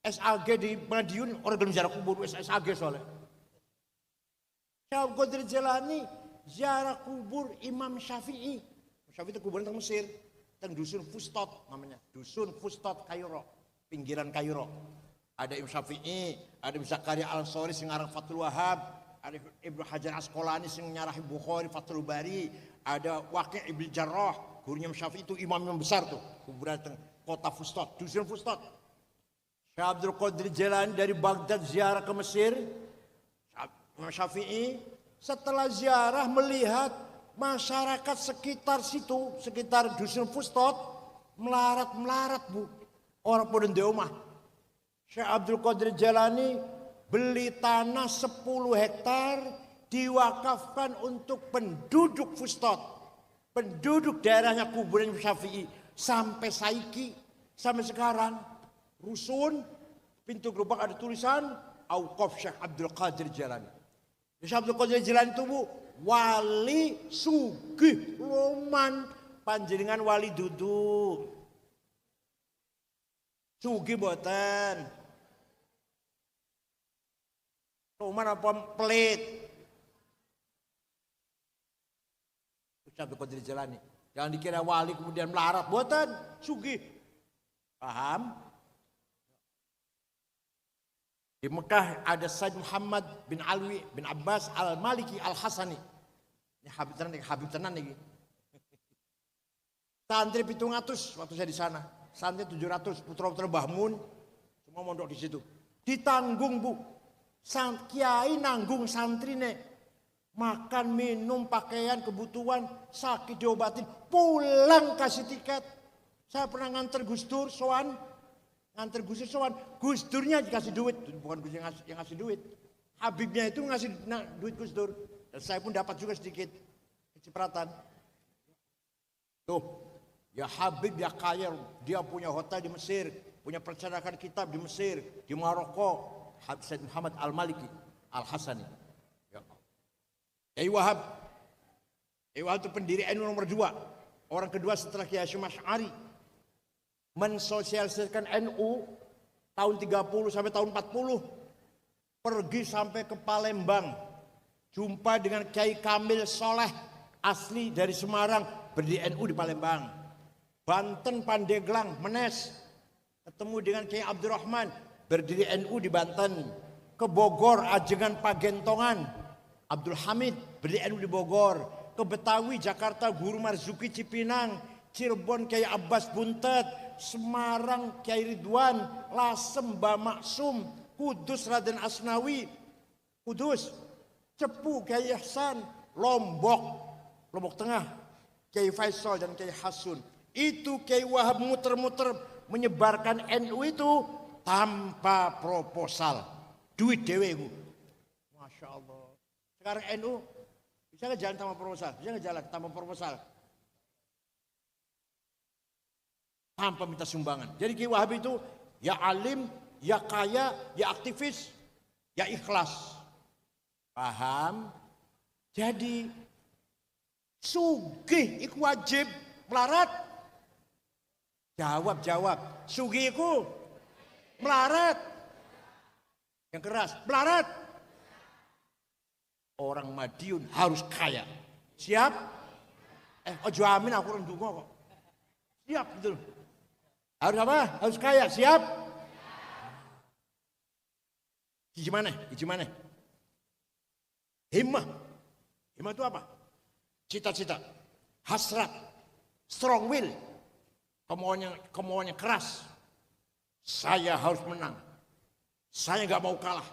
SAG di Madiun orang ziarah kubur SAG soalnya. Syekh Qadir Jilani ziarah kubur Imam Syafi'i. Syafi'i itu kuburan di Mesir. Teng dusun Fustot namanya. Dusun Fustot Kairo. Pinggiran Kairo. Ada Imam Syafi'i, ada Ibnu Zakaria Al-Ansori sing ngarang Fathul Wahhab, ada Ibnu Hajar Asqalani sing nyarahi Bukhari Fathul Bari, ada Waqi' Ibnu Jarrah, gurunya Imam Syafi'i itu imam yang besar tuh, kuburan teng kota Fustot, dusun Fustot. Syekh Abdul Qadir Jilani dari Baghdad ziarah ke Mesir. Imam Syafi'i setelah ziarah melihat masyarakat sekitar situ, sekitar dusun Fustot melarat Bu. Orang pada di rumah. Syekh Abdul Qadir Jilani beli tanah 10 hektar diwakafkan untuk penduduk Fustot. Penduduk daerahnya kuburan Syafi'i sampai saiki, sampai sekarang rusun pintu gerbang ada tulisan Auqaf Syekh Abdul Qadir Jilani. Syekh Abdul Qadir Jilani itu Bu, wali sugih Loman, panjenengan wali duduk. Sugih mboten. Loman apa pelit? Syekh Abdul Qadir Jilani. Jangan dikira wali kemudian melarat, mboten, sugih. Paham? Di Mekah ada Said Muhammad bin Alwi bin Abbas Al-Maliki Al-Hasani. Ini Habib tenan nih. Santri 700 waktu saya di sana. Santri 700, putra-putra Mbah Mun semua mondok di situ. Ditanggung, Bu. Kiai nanggung santri nih. Makan, minum, pakaian, kebutuhan, sakit diobatin, pulang kasih tiket. Saya pernah nganter Gus Dur, sowan. Nganter Gus Dur, sowan. Gus Durnya dikasih duit, bukan Gus yang ngasih duit. Habibnya itu ngasih duit Gus Dur. Dan saya pun dapat juga sedikit kecipratan. Tuh, ya Habib, ya kaya. Dia punya hotel di Mesir, punya percetakan kitab di Mesir, di Maroko. Said Muhammad Al-Maliki, Al-Hasani. Kiai Wahab. Kiai Wahab itu pendiri NU nomor 2. Orang kedua setelah Kiai Hasyim Asy'ari. Mensosialisasikan NU tahun 30 sampai tahun 40. Pergi sampai ke Palembang. Jumpa dengan Kiai Kamil Soleh. Asli dari Semarang. Berdiri NU di Palembang. Banten, Pandeglang, Menes. Ketemu dengan Kiai Abdurrahman. Berdiri NU di Banten. Ke Bogor, Ajengan, Pagentongan. Abdul Hamid berdiri NU di Bogor. Ke Betawi, Jakarta, Guru Marzuki Cipinang. Cirebon, Kiai Abbas Buntet. Semarang, Kiai Ridwan. Lasem, Mbah Maksum. Kudus, Raden Asnawi. Kudus. Cepu, Kiai Ihsan. Lombok Tengah, Kiai Faisal dan Kiai Hasun. Itu Kiai Wahab muter-muter menyebarkan NU itu tanpa proposal. Duit dewe itu. Masya Allah. Sekarang NU bisa nggak jalan tanpa proposal? Bisa nggak jalan tanpa proposal? Tanpa minta sumbangan. Jadi Kiai Wahab itu ya alim, ya kaya, ya aktivis, ya ikhlas. Paham? Jadi sugih iku wajib melarat. Jawab. Sugih iku melarat. Yang keras, melarat. Orang Madiun harus kaya. Siap? Ojo amin aku orang dungo kok. Siap betul. Harus apa? Harus kaya. Siap? Gimana? Himmah itu apa? Cita-cita, hasrat, strong will, kemauannya keras. Saya harus menang. Saya nggak mau kalah.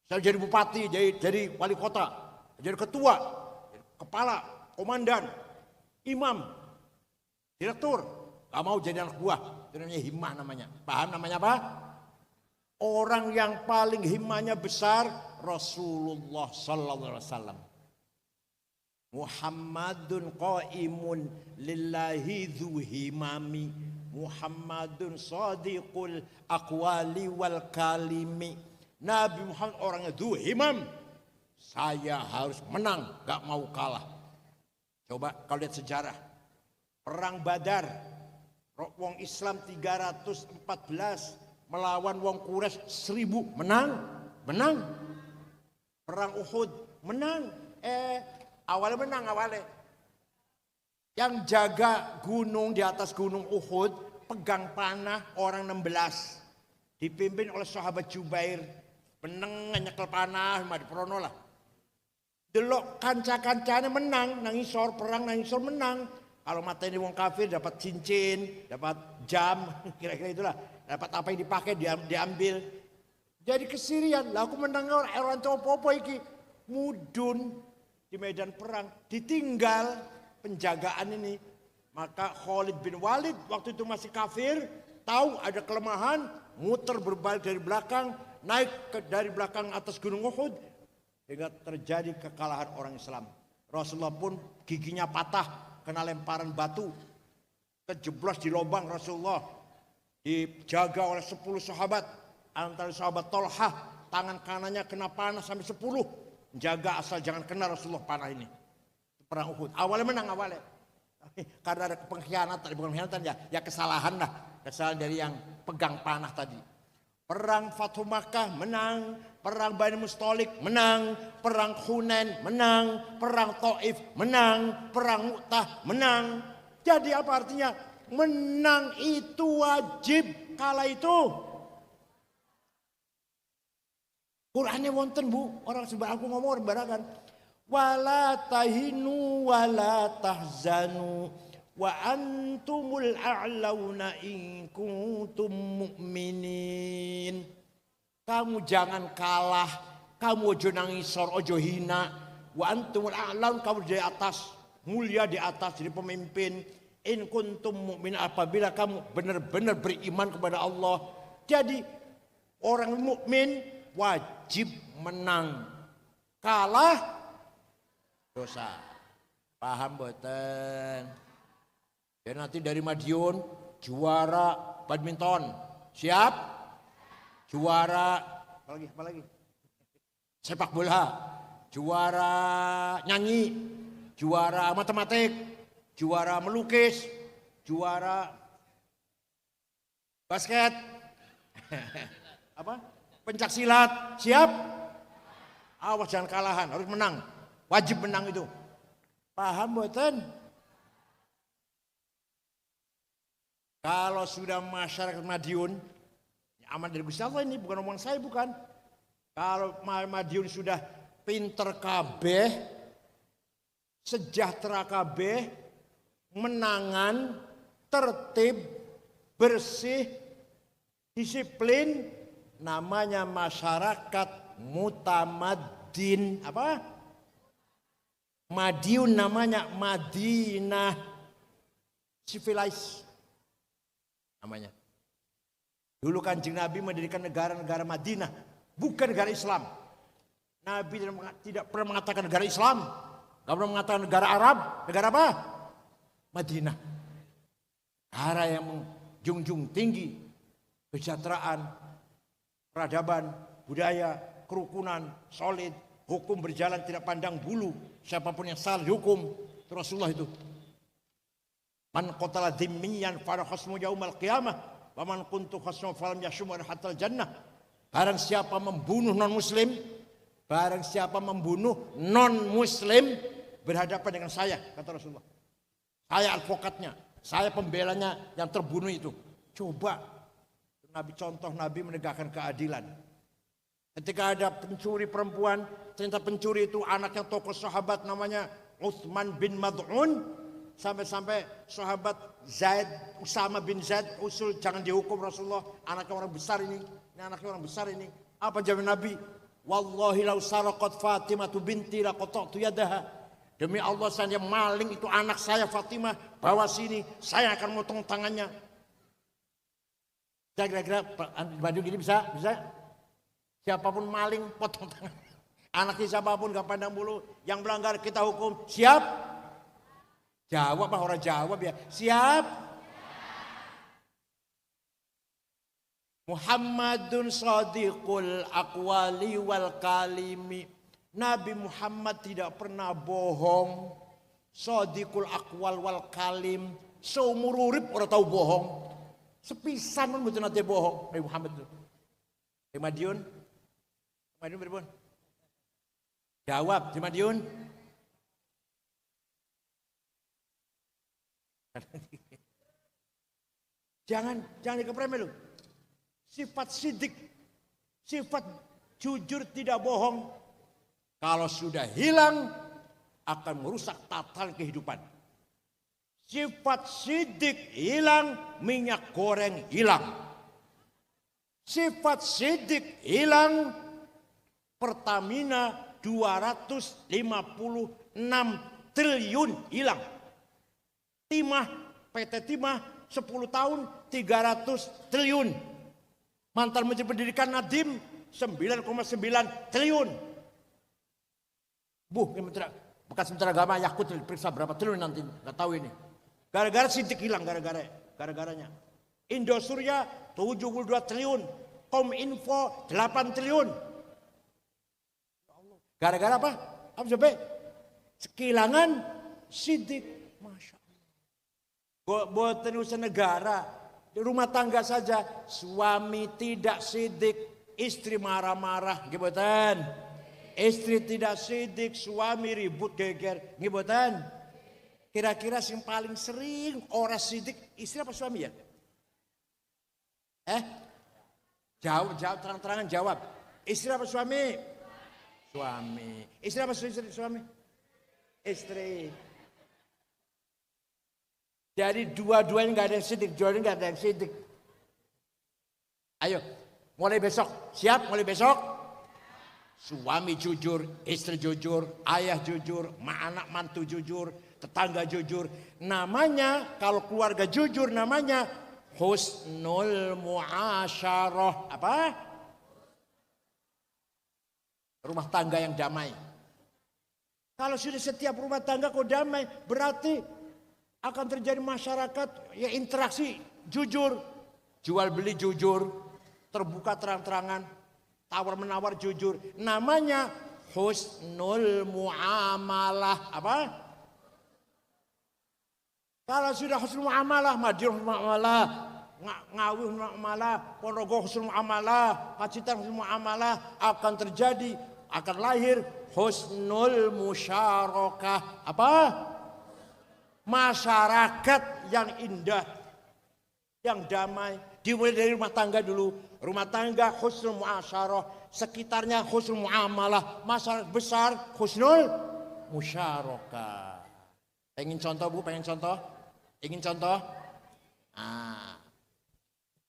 Saya jadi bupati, jadi wali kota, jadi ketua, kepala, komandan, imam, direktur. Gak mau jadi anak buah. Itu namanya himmah namanya. Paham namanya apa? Orang yang paling himmahnya besar Rasulullah Sallallahu Alaihi Wasallam. Muhammadun qaimun lillahi dhu himami. Muhammadun sadiqul aqwali wal kalimi. Nabi Muhammad orangnya dhu himam. Saya harus menang, gak mau kalah. Coba kalau lihat sejarah. Perang Badar. Wong Islam 314 melawan wong Quraisy 1000. Menang. Perang Uhud menang. Awalnya menang. Yang jaga gunung di atas gunung Uhud pegang panah orang 16. Dipimpin oleh sahabat Jubair. Peneng nyekel panah mah diprono lah. Delok kanca-kancane menang, nangisor perang nangisor menang. Kalau mateni wong kafir dapat cincin, dapat jam, kira-kira itulah. Dapat apa yang dipakai diambil. Jadi kesirian, lah aku menang orang apa-apa iki. Mudun di medan perang, ditinggal penjagaan ini. Maka Khalid bin Walid waktu itu masih kafir, tahu ada kelemahan, muter berbalik dari belakang, naik dari belakang atas gunung Uhud, sehingga terjadi kekalahan orang Islam. Rasulullah pun giginya patah, kena lemparan batu, kejeblos di lubang Rasulullah, dijaga oleh 10 sahabat, antara sahabat Tolhah, tangan kanannya kena panah sampai 10, menjaga asal jangan kena Rasulullah panah ini. Perang Uhud, awalnya menang awalnya. Karena ada pengkhianatan, bukan pengkhianatan ya kesalahan lah. Kesalahan dari yang pegang panah tadi. Perang Fathu Makkah menang. Perang Bani Mustalik menang. Perang Hunain menang. Perang Taif menang. Perang Mu'tah menang. Jadi apa artinya? Menang itu wajib. Kala itu Qur'annya wonten Bu. Orang sebelah aku ngomong orang barangan. Wala tahinu wala tahzanu wa antumul a'launa in kuntum mu'minin. Kamu jangan kalah, kamu ojo nangisor, ojo hina. Wa antumul a'laun, kamu di atas, mulia di atas, jadi pemimpin. In kuntum mu'min, apabila kamu benar-benar beriman kepada Allah. Jadi orang mukmin wajib menang. Kalah dosa. Paham boten? Ya nanti dari Madiun juara badminton. Siap? Juara apa lagi? Sepak bola. Juara nyanyi. Juara matematik. Juara melukis, juara basket, apa? Pencak silat, siap? Awas jangan kalahan, harus menang, wajib menang itu. Paham boten? Kalau sudah masyarakat Madiun, aman dari Gusti Allah ini, bukan omongan saya, bukan. Kalau Madiun sudah pinter kabeh, sejahtera kabeh, menangan, tertib, bersih, disiplin, namanya masyarakat mutamaddin. Apa? Madiun namanya Madinah, civilized namanya. Dulu Kanjeng Nabi mendirikan negara-negara Madinah, bukan negara Islam. Nabi tidak pernah mengatakan negara Islam, tidak pernah mengatakan negara Arab. Negara apa? Madinah. Negara yang menjunjung tinggi kesejahteraan, peradaban, budaya, kerukunan, solid, hukum berjalan tidak pandang bulu. Siapapun yang salah dihukum. Itu Rasulullah itu. Man qatala dhimmiyan fa khasmu yaumal qiyamah wa man kuntu khasmu falam yashum hatal jannah. Barang siapa membunuh non muslim, barang siapa membunuh non muslim berhadapan dengan saya, kata Rasulullah. Saya advokatnya, saya pembelanya yang terbunuh itu. Coba Nabi, contoh Nabi menegakkan keadilan. Ketika ada pencuri perempuan, ternyata pencuri itu anaknya tokoh sahabat namanya Utsman bin Mad'un. Sampai-sampai sahabat Zaid, Usama bin Zaid usul jangan dihukum Rasulullah. Anaknya orang besar ini anaknya orang besar ini. Apa jawab Nabi? Wallahi lau saraqat Fatimah binti laqata'tu yadaha. Demi Allah, saya maling itu anak saya Fatimah, bawa sini, saya akan motong tangannya. Kira-kira Bandung ini bisa? Siapapun maling, potong tangan. Anaknya siapapun, gak pandang bulu. Yang melanggar kita hukum. Siap? Jawab, orang jawab ya. Siap? Muhammadun shadiqul aqwali wal kalimi. Nabi Muhammad tidak pernah bohong. Shadiqul aqwal wal kalim. Seumur urip orang tahu bohong. Sepisan pun betul nanti bohong. Nabi Muhammad itu. Di Madiun berapa? Jawab di Madiun. Jangan dikepremeh lu. Sifat sidik, sifat jujur tidak bohong. Kalau sudah hilang akan merusak tatanan kehidupan. Sifat sidik hilang, minyak goreng hilang. Sifat sidik hilang, Pertamina 256 triliun hilang. Timah, PT Timah 10 tahun 300 triliun. Mantan Menteri Pendidikan Nadiem 9,9 triliun. Bekas Menteri Agama Yakut diperiksa berapa triliun nanti, nggak tahu ini. Gara-gara sidik hilang, gara-garanya. Indosurya 72 triliun, Kominfo 8 triliun. Gara-gara apa? Apa sampai? Kehilangan sidik, masya Allah. Buat urusan negara, di rumah tangga saja, suami tidak sidik, istri marah-marah, gibotan. Istri tidak sidik, suami ribut geger, gibotan. Kira-kira yang paling sering orang sidik, istri apa suami ya? Jawab terang-terangan jawab. Istri apa suami? Suami. Istri apa suami? Istri. Istri. Jadi dua-duanya nggak ada yang sidik, dua-duanya nggak ada yang sidik. Ayo, mulai besok, siap mulai besok? Suami jujur, istri jujur, ayah jujur, anak mantu jujur, tetangga jujur. Namanya, kalau keluarga jujur namanya husnul muasyarah. Apa? Rumah tangga yang damai. Kalau sudah setiap rumah tangga kok damai, berarti akan terjadi masyarakat ya interaksi jujur, jual beli jujur, terbuka terang-terangan, tawar menawar jujur. Namanya husnul muamalah. Apa? Kalau sudah husnul muamalah, Madiun husnul muamalah, Ngawi husnul muamalah, Ponorogo husnul muamalah, Pacitan husnul muamalah, akan terjadi, akan lahir husnul musyarakah. Apa? Masyarakat yang indah, yang damai. Dimulai dari rumah tangga dulu. Rumah tangga husnul muasyarah, sekitarnya husnul muamalah, masyarakat besar husnul musyarakah. Pengen contoh Bu, pengen contoh? Ingin contoh?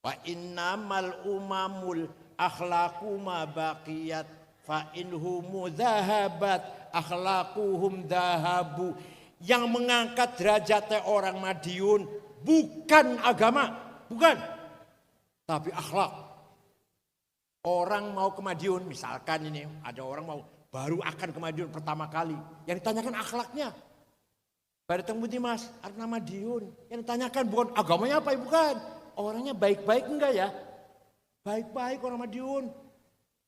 Wa innamal umamul akhlaqu ma baqiyat fa inhum dhahabat akhlaquhum dhahabu. Yang mengangkat derajatnya orang Madiun bukan agama, bukan, tapi akhlak. Orang mau ke Madiun, misalkan ini ada orang mau baru akan ke Madiun pertama kali, yang ditanyakan akhlaknya. Pada temu Dimas, arti Madiun, yang ditanyakan bukan agamanya apa, bukan, orangnya baik-baik enggak ya? Baik-baik orang Madiun,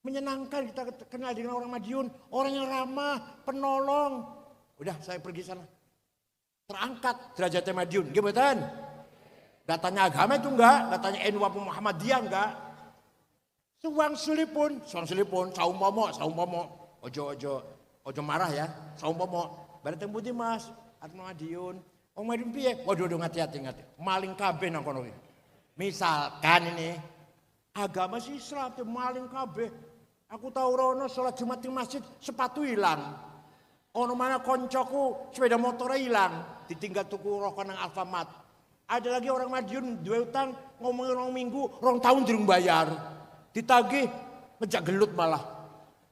menyenangkan kita kenal dengan orang Madiun, orang yang ramah, penolong. Udah saya pergi sana. Terangkat derajatnya Madiun, gimana? Datanya agama itu enggak, datanya NU Muhammadiyah enggak. Suang selipun, saum pomo, ojo marah ya, saum pomo. Bareng temu Dimas, Atma Madiun, Madiun piye? Waduh, hati-hati, maling kabeh nang kono. Misalkan ini agama sih Islam, maling kabeh. Aku tahu rono sholat Jumat di masjid sepatu hilang. Ono mana koncoku sepeda motornya hilang, ditinggal tuku rokok nang Alfamart. Ada lagi orang Madiun dua utang ngomongin orang minggu, orang tahun dirung bayar, ditagih ngejak gelut malah.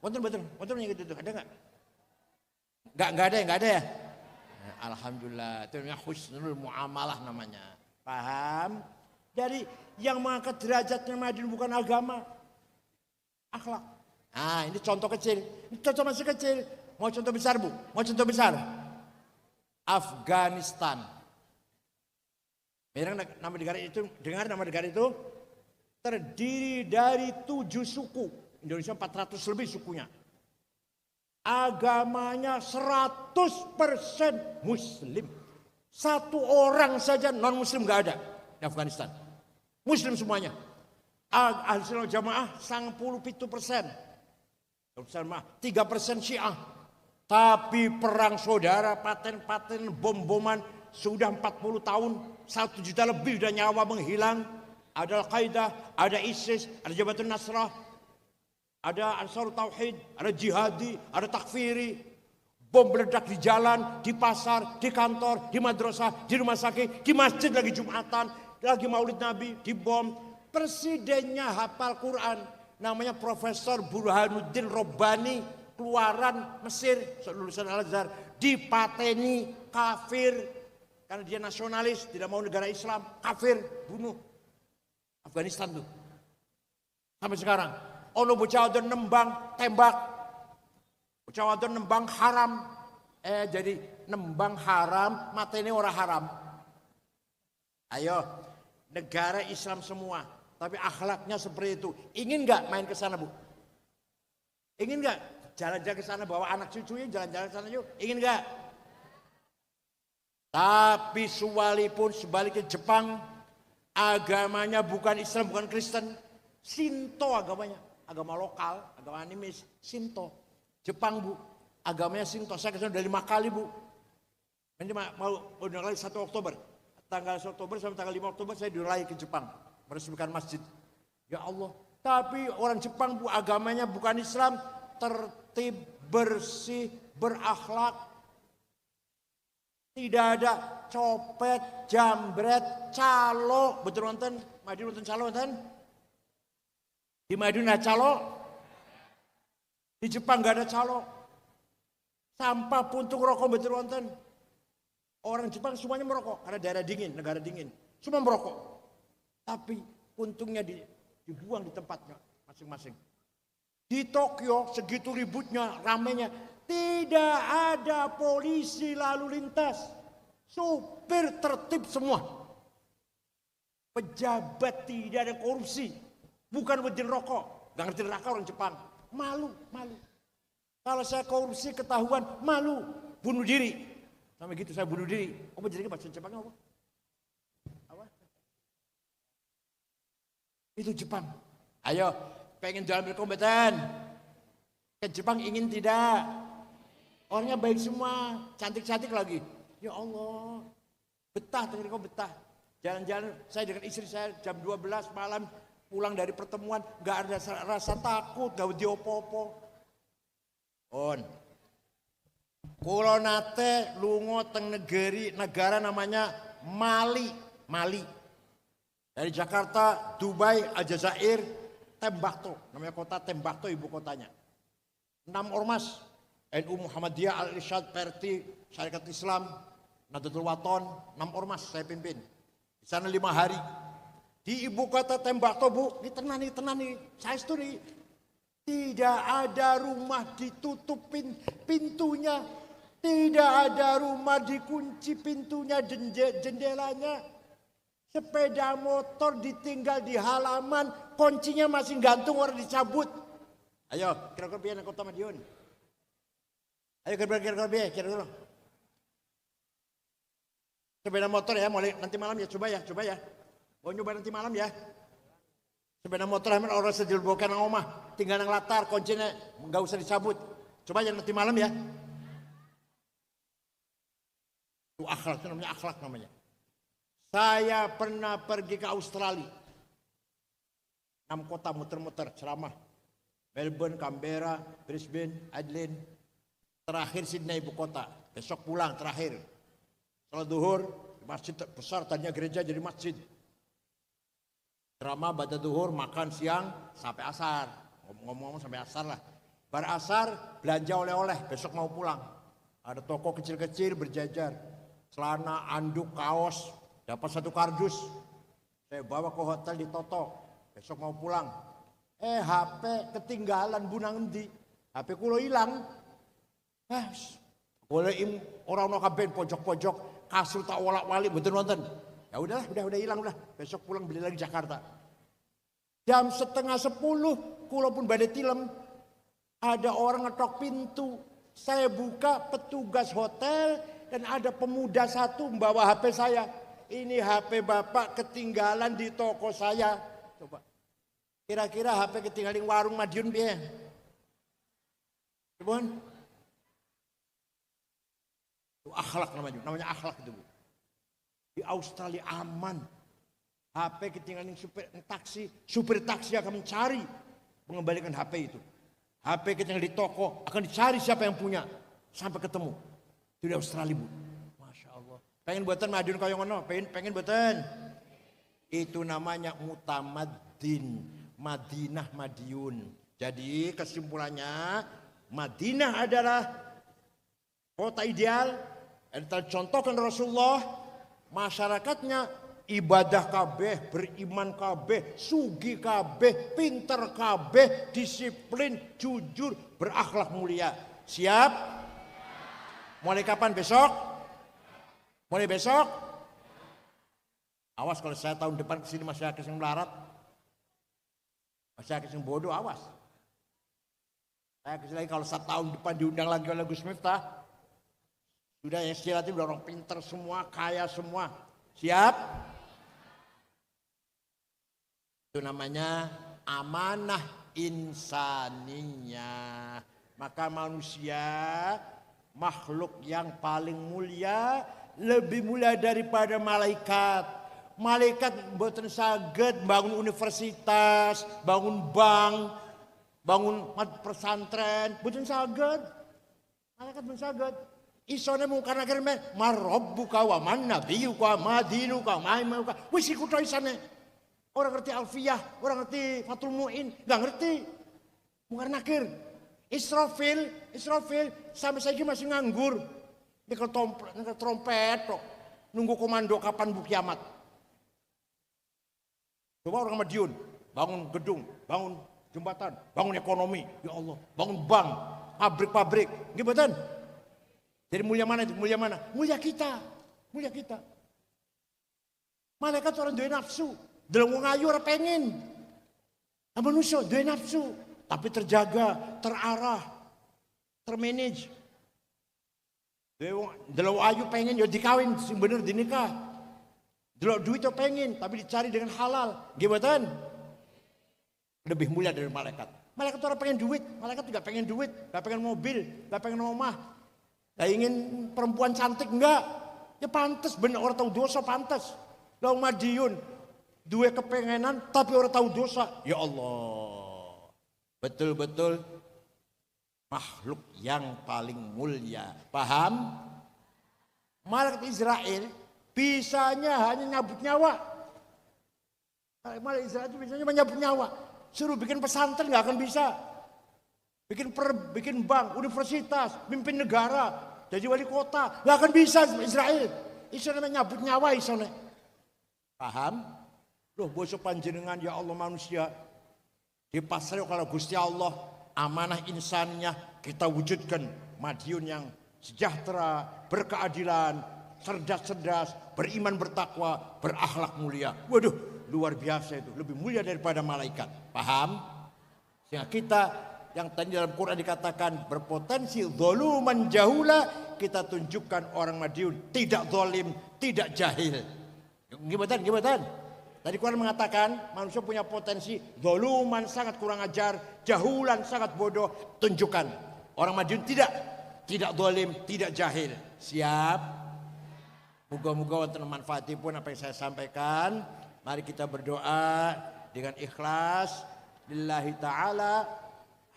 Wonten yang gitu ada nggak? Nggak ada ya. Alhamdulillah, itu namanya husnul muamalah namanya. Paham? Jadi yang mengangkat derajatnya Madiun bukan agama, akhlak. Nah ini contoh kecil, ini contoh masih kecil. Mau contoh besar Bu? Mau contoh besar? Afghanistan. Nama negara itu, dengar nama negara itu terdiri dari 7 suku. Indonesia 400 lebih sukunya. Agamanya 100% Muslim. Satu orang saja non Muslim gak ada di Afghanistan. Muslim semuanya. Ahli sunnah jamaah 97%. 3% Syiah. Tapi perang saudara, paten-paten, bom-boman sudah 40 tahun, 1 juta lebih sudah nyawa menghilang. Ada Al-Qaeda, ada ISIS, ada Jabhatun Nasrah, ada Ansarut Tauhid, ada Jihadi, ada Takfiri. Bom meledak di jalan, di pasar, di kantor, di madrasah, di rumah sakit, di masjid lagi Jumatan, lagi Maulid Nabi, dibom. Presidennya hafal Quran, namanya Profesor Burhanuddin Robbani. Keluaran Mesir, lulusan Al-Azhar, dipateni kafir karena dia nasionalis, tidak mau negara Islam, kafir, bunuh. Afghanistan tuh. Sampai sekarang, ono bocah wadon nembang, tembak. Bocah wadon nembang haram. Jadi nembang haram, mateni orang haram. Ayo, negara Islam semua, tapi akhlaknya seperti itu. Ingin nggak main ke sana, Bu? Ingin nggak? Jalan-jalan ke sana bawa anak cucunya, jalan-jalan ke sana yuk. Ingin nggak? Tapi sebaliknya Jepang, agamanya bukan Islam, bukan Kristen, Shinto agamanya, agama lokal, agama animis, Shinto. Jepang Bu, agamanya Shinto. Saya kesana udah 5 kali Bu. Nanti mau udah lagi 1 Oktober, tanggal 1 Oktober sampai tanggal 5 Oktober saya diurai ke Jepang, meresmikan masjid. Ya Allah. Tapi orang Jepang Bu, agamanya bukan Islam, tertib, bersih, berakhlak. Tidak ada copet, jambret, calo. Betul nonton? Madiun nonton calo nonton? Di Madiun ada calo? Di Jepang gak ada calo. Sampah puntung rokok betul nonton? Orang Jepang semuanya merokok karena daerah dingin, negara dingin. Semua merokok. Tapi puntungnya dibuang di tempatnya masing-masing. Di Tokyo segitu ributnya, ramenya, tidak ada polisi lalu lintas. Supir tertib semua. Pejabat tidak ada korupsi. Bukan berjen rokok. Gak ngerti neraka orang Jepang. Malu. Kalau saya korupsi ketahuan, malu. Bunuh diri. Sama gitu saya bunuh diri. Apa jadi bahasa Jepangnya apa? Itu Jepang. Ayo, pengen jalan berkompeten. Ke Jepang ingin tidak? Orangnya baik semua, cantik-cantik lagi. Ya Allah, betah, dengerin kau betah. Jalan-jalan, saya dengan istri saya jam 12 malam pulang dari pertemuan, gak ada rasa takut, gak diopo-opo. On. Kulo nate lungo teng negara namanya Mali. Dari Jakarta, Dubai, Aljazair, Tembakto. Namanya kota Tembakto ibu kotanya. 6 ormas. NU Muhammadiyah, Al-Irsyad, Perti, Syarikat Islam, Nahdlatul Wathon, 6 ormas saya pimpin. Di sana 5 hari. Di ibu kota Tembakto bu, ini tenang nih, saya studi. Tidak ada rumah ditutupin pintunya. Tidak ada rumah dikunci pintunya, jendelanya. Sepeda motor ditinggal di halaman, kuncinya masih gantung orang dicabut. Ayo, kira-kira biar kota Madiun. Ayo kira-kira biar. Sepeda motor ya, mulai nanti malam ya, coba ya. Mau nyoba nanti malam ya. Sepeda motor orang sejelbokan omah, tinggal nang latar, kuncinya nggak usah dicabut. Coba ya nanti malam ya. Itu akhlak, itu namanya akhlak namanya. Saya pernah pergi ke Australia. 6 kota muter-muter ceramah. Melbourne, Canberra, Brisbane, Adelaide. Terakhir Sydney ibu kota. Besok pulang terakhir. Salat zuhur, masjid besar tadinya gereja jadi masjid. Ceramah baca zuhur, makan siang sampai asar. Ngomong-ngomong sampai asar lah. Bar asar belanja oleh-oleh, besok mau pulang. Ada toko kecil-kecil berjajar. Celana, anduk, kaos. Dapat 1 kardus, saya bawa ke hotel di Toto, besok mau pulang. HP ketinggalan bunang endi, HP kulo hilang. Golek orang kabeh pojok-pojok, kasur tak wolak-walik betul nonton. Ya udah hilang udah, besok pulang beli lagi Jakarta. Jam 9:30 kulo pun badai tilem. Ada orang ngetok pintu, saya buka, petugas hotel dan ada pemuda satu membawa HP saya. Ini HP bapak ketinggalan di toko saya. Coba. Kira-kira HP ketinggalan di warung Madiun piye? Coba. Itu akhlak namanya akhlak itu bu. Di Australia aman. HP ketinggalan supir taksi akan mencari mengembalikan HP itu. HP ketinggalan di toko akan dicari siapa yang punya sampai ketemu. Itu di Australia bu. Pengen buatan Madiun kaya ngono, pengen buatan. Itu namanya mutamaddin, Madinah Madiun. Jadi kesimpulannya Madinah adalah kota ideal. Contohkan Rasulullah, masyarakatnya ibadah kabeh, beriman kabeh, sugi kabeh, pinter kabeh, disiplin, jujur, berakhlak mulia. Siap? Mulai kapan besok? Mulai besok, awas kalau saya tahun depan kesini masih ada yang melarat, masih ada yang bodoh, awas. Saya kesini lagi kalau 1 tahun depan diundang lagi oleh Gus Miftah, sudah yang istilahnya udah orang pinter semua, kaya semua, siap? Itu namanya amanah insaniyah. Maka manusia makhluk yang paling mulia, lebih mulia daripada malaikat. Malaikat mboten saged bangun universitas, bangun bank, bangun pesantren, mboten saged. Malaikat mboten saged. Isone mung karena kene marabbuka wa man nabiyuka ma dinuka ma imamuka. Wis iku tok isane. Orang ngerti Alfiyah, orang ngerti Fathul Muin, enggak ngerti. Mung karena nakir. Israfil sampai saiki masih nganggur. Nyekel trompet tok. Nunggu komando kapan bu kiamat. Coba orang Madiun, bangun gedung, bangun jembatan, bangun ekonomi, ya Allah, bangun bank, pabrik-pabrik, gimana? Jadi mulia mana itu? Mulia mana? Mulia kita. Malaikat orang duwe nafsu, dalam wong ayu ora pengen. Manusia duwe nafsu, tapi terjaga, terarah, termanage. Dalam ayu pengen ya dikawin, sing bener dinikah. Delok duit itu pengen, tapi dicari dengan halal. Gimana? Lebih mulia dari malaikat. Malaikat orang pengen duit, malaikat juga pengen duit, gak pengen mobil, gak pengen rumah. Gak ingin perempuan cantik, enggak. Ya pantas, bener orang tahu dosa pantas. Lalu Madiun, dua kepengenan, tapi orang tahu dosa. Ya Allah, betul-betul makhluk yang paling mulia. Paham? Malaikat Israel bisanya hanya nyabut nyawa. Malaikat Israel itu bisanya menyabut nyawa. Suruh bikin pesantren nggak akan bisa. Bikin bank, universitas, mimpin negara, jadi wali kota, nggak akan bisa Israel. Israel menyabut nyawa Israel. Paham? Loh bosok panjenengan ya Allah manusia. Dipasrah kalau Gusti Allah amanah insannya kita wujudkan Madiun yang sejahtera, berkeadilan, cerdas, beriman bertakwa, berakhlak mulia. Waduh, luar biasa itu, lebih mulia daripada malaikat. Paham? Sehingga kita yang tadi dalam Quran dikatakan berpotensi zaluman jahula, kita tunjukkan orang Madiun tidak zalim, tidak jahil. Gimana? Tadi Quran mengatakan manusia punya potensi zaluman sangat kurang ajar, jahulan sangat bodoh. Tunjukkan orang Madiun tidak zalim, tidak jahil. Siap? Moga-moga wonten manfaatipun apa yang saya sampaikan. Mari kita berdoa dengan ikhlas. Lillahi ta'ala,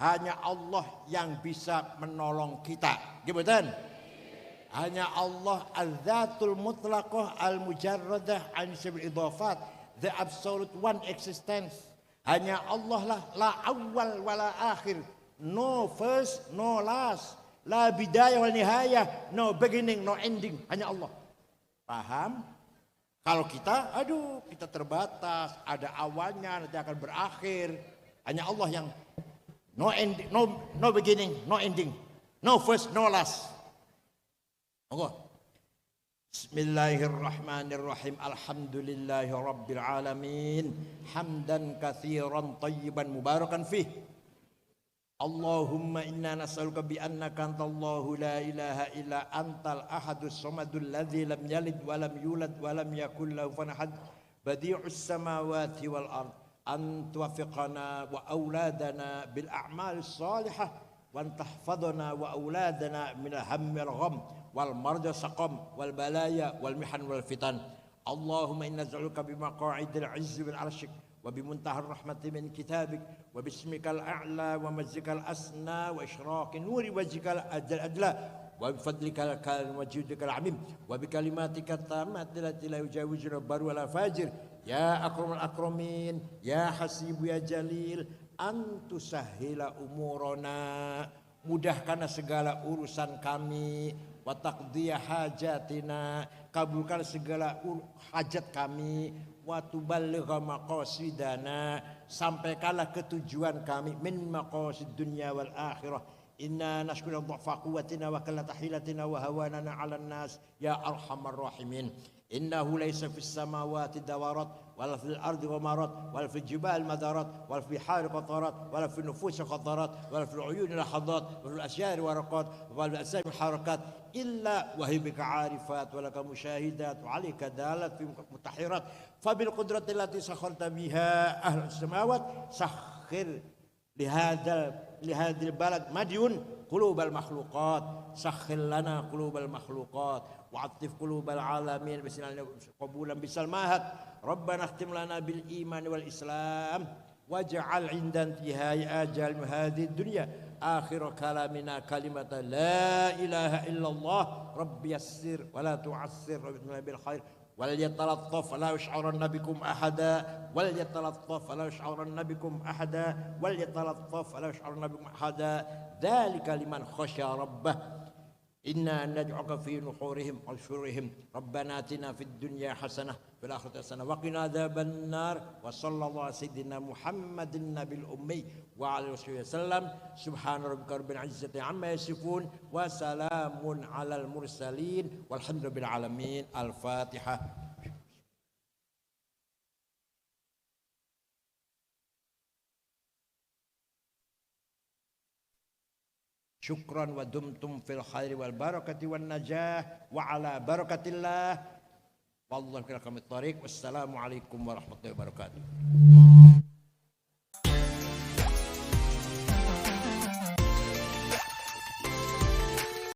hanya Allah yang bisa menolong kita. Gimana? Hanya Allah al-Dhatul Mutlaqah al-Mujarradah an sabil idhafat, the absolute one existence. Hanya Allah lah, la awal wala akhir, no first, no last, la bidayah wal nihayah, no beginning, no ending. Hanya Allah. Paham? Kalau kita, kita terbatas, ada awalnya, nanti akan berakhir. Hanya Allah yang no ending, no beginning, no ending, no first, no last. Allah. Bismillahirrahmanirrahim. Alhamdulillahi rabbil alamin. Hamdan katsiran tayyiban mubarakan fih. Allahumma inna nas'aluka bi annaka antallahu la ilaha illa antal ahadus samadul ladzi lam yalid wa lam yulad wa lam yakul lahu kufuwan ahad. Badi'us samawati wal ard. An tuwaffiqana wa auladana bil a'malis salihah wa an tahfadhana wa auladana min al-hammi wal gham wal marja saqam wal balaya wal mihan wal fitan. Allahumma inna nas'aluka bi maqa'idil 'izzi bil 'arsyik wa bi muntahar rahmati min kitabik wa bismikal a'la wa majzikal asna wa isyraqi nuri wajhikal adla wa bi fadlikal karim wa judikal 'amim wa bi kalimatika tammati allati la yujawizu baru wala fajir. Ya akramul akramin, ya hasibu ya jalil, antusahhila umurana, mudahkanlah segala urusan kami, wa taqdiya hajatina, kabulkan segala hajat kami, wa tuballigha maqasidana, sampaikanlah ketujuan kami, min maqasid dunya wal akhirah. Inna nashkuru dha'fa quwwatina wa qillata hilatina wa hawanana 'alan nas ya arhamar rahimin. Innahu laysa fis samawati dawarat wala fil ardi ghamarat wala fil jibali madarat wala fil bihari qatarat wala fil nufusi qatarat wala fil uyuni lahadat wala fil asyari waraqat wala fil asami harakat illa wa hiya bika 'arifat wa laka musyahidat wa 'alayka dalat fi mutahirat fa bil qudrati allati sakharta biha ahlus samawat sakhir lihadil balad Madiun qulubal makhluqat sakhil lana qulubal makhluqat wa'atif qulubal alamin bismillahir qabulan bisal mahat rabbana khtim lana bil iman wal islam waj'al 'inda intihai ajal hadhihi dunya akhir kalamina kalimata la ilaha illallah rabbi yassir wa la tu'assir wa bil khair wal yatalattaf la yash'uranna bikum ahada wal yatalattaf la yash'uranna bikum ahada wal yatalattaf la yash'uranna bikum ahada dzalika liman khasya rabbah inna nad'uka fi nuhurihim wa syururihim rabbana atina fid dunya hasanah fil akhirati hasanah wa qina adzaban nar wa sallallahu ala sayyidina muhammadin nabil ummi wa alihi wasallam subhana rabbika rabbil izzati amma yasifun wa salamun alal mursalin walhamdulillahi alamin. Al-Fatihah. Syukran wa dumtum fil khairi wal barakati wan najah wa ala barakatillah wallahu khairal tariq. Wassalamu alaikum warahmatullahi wabarakatuh.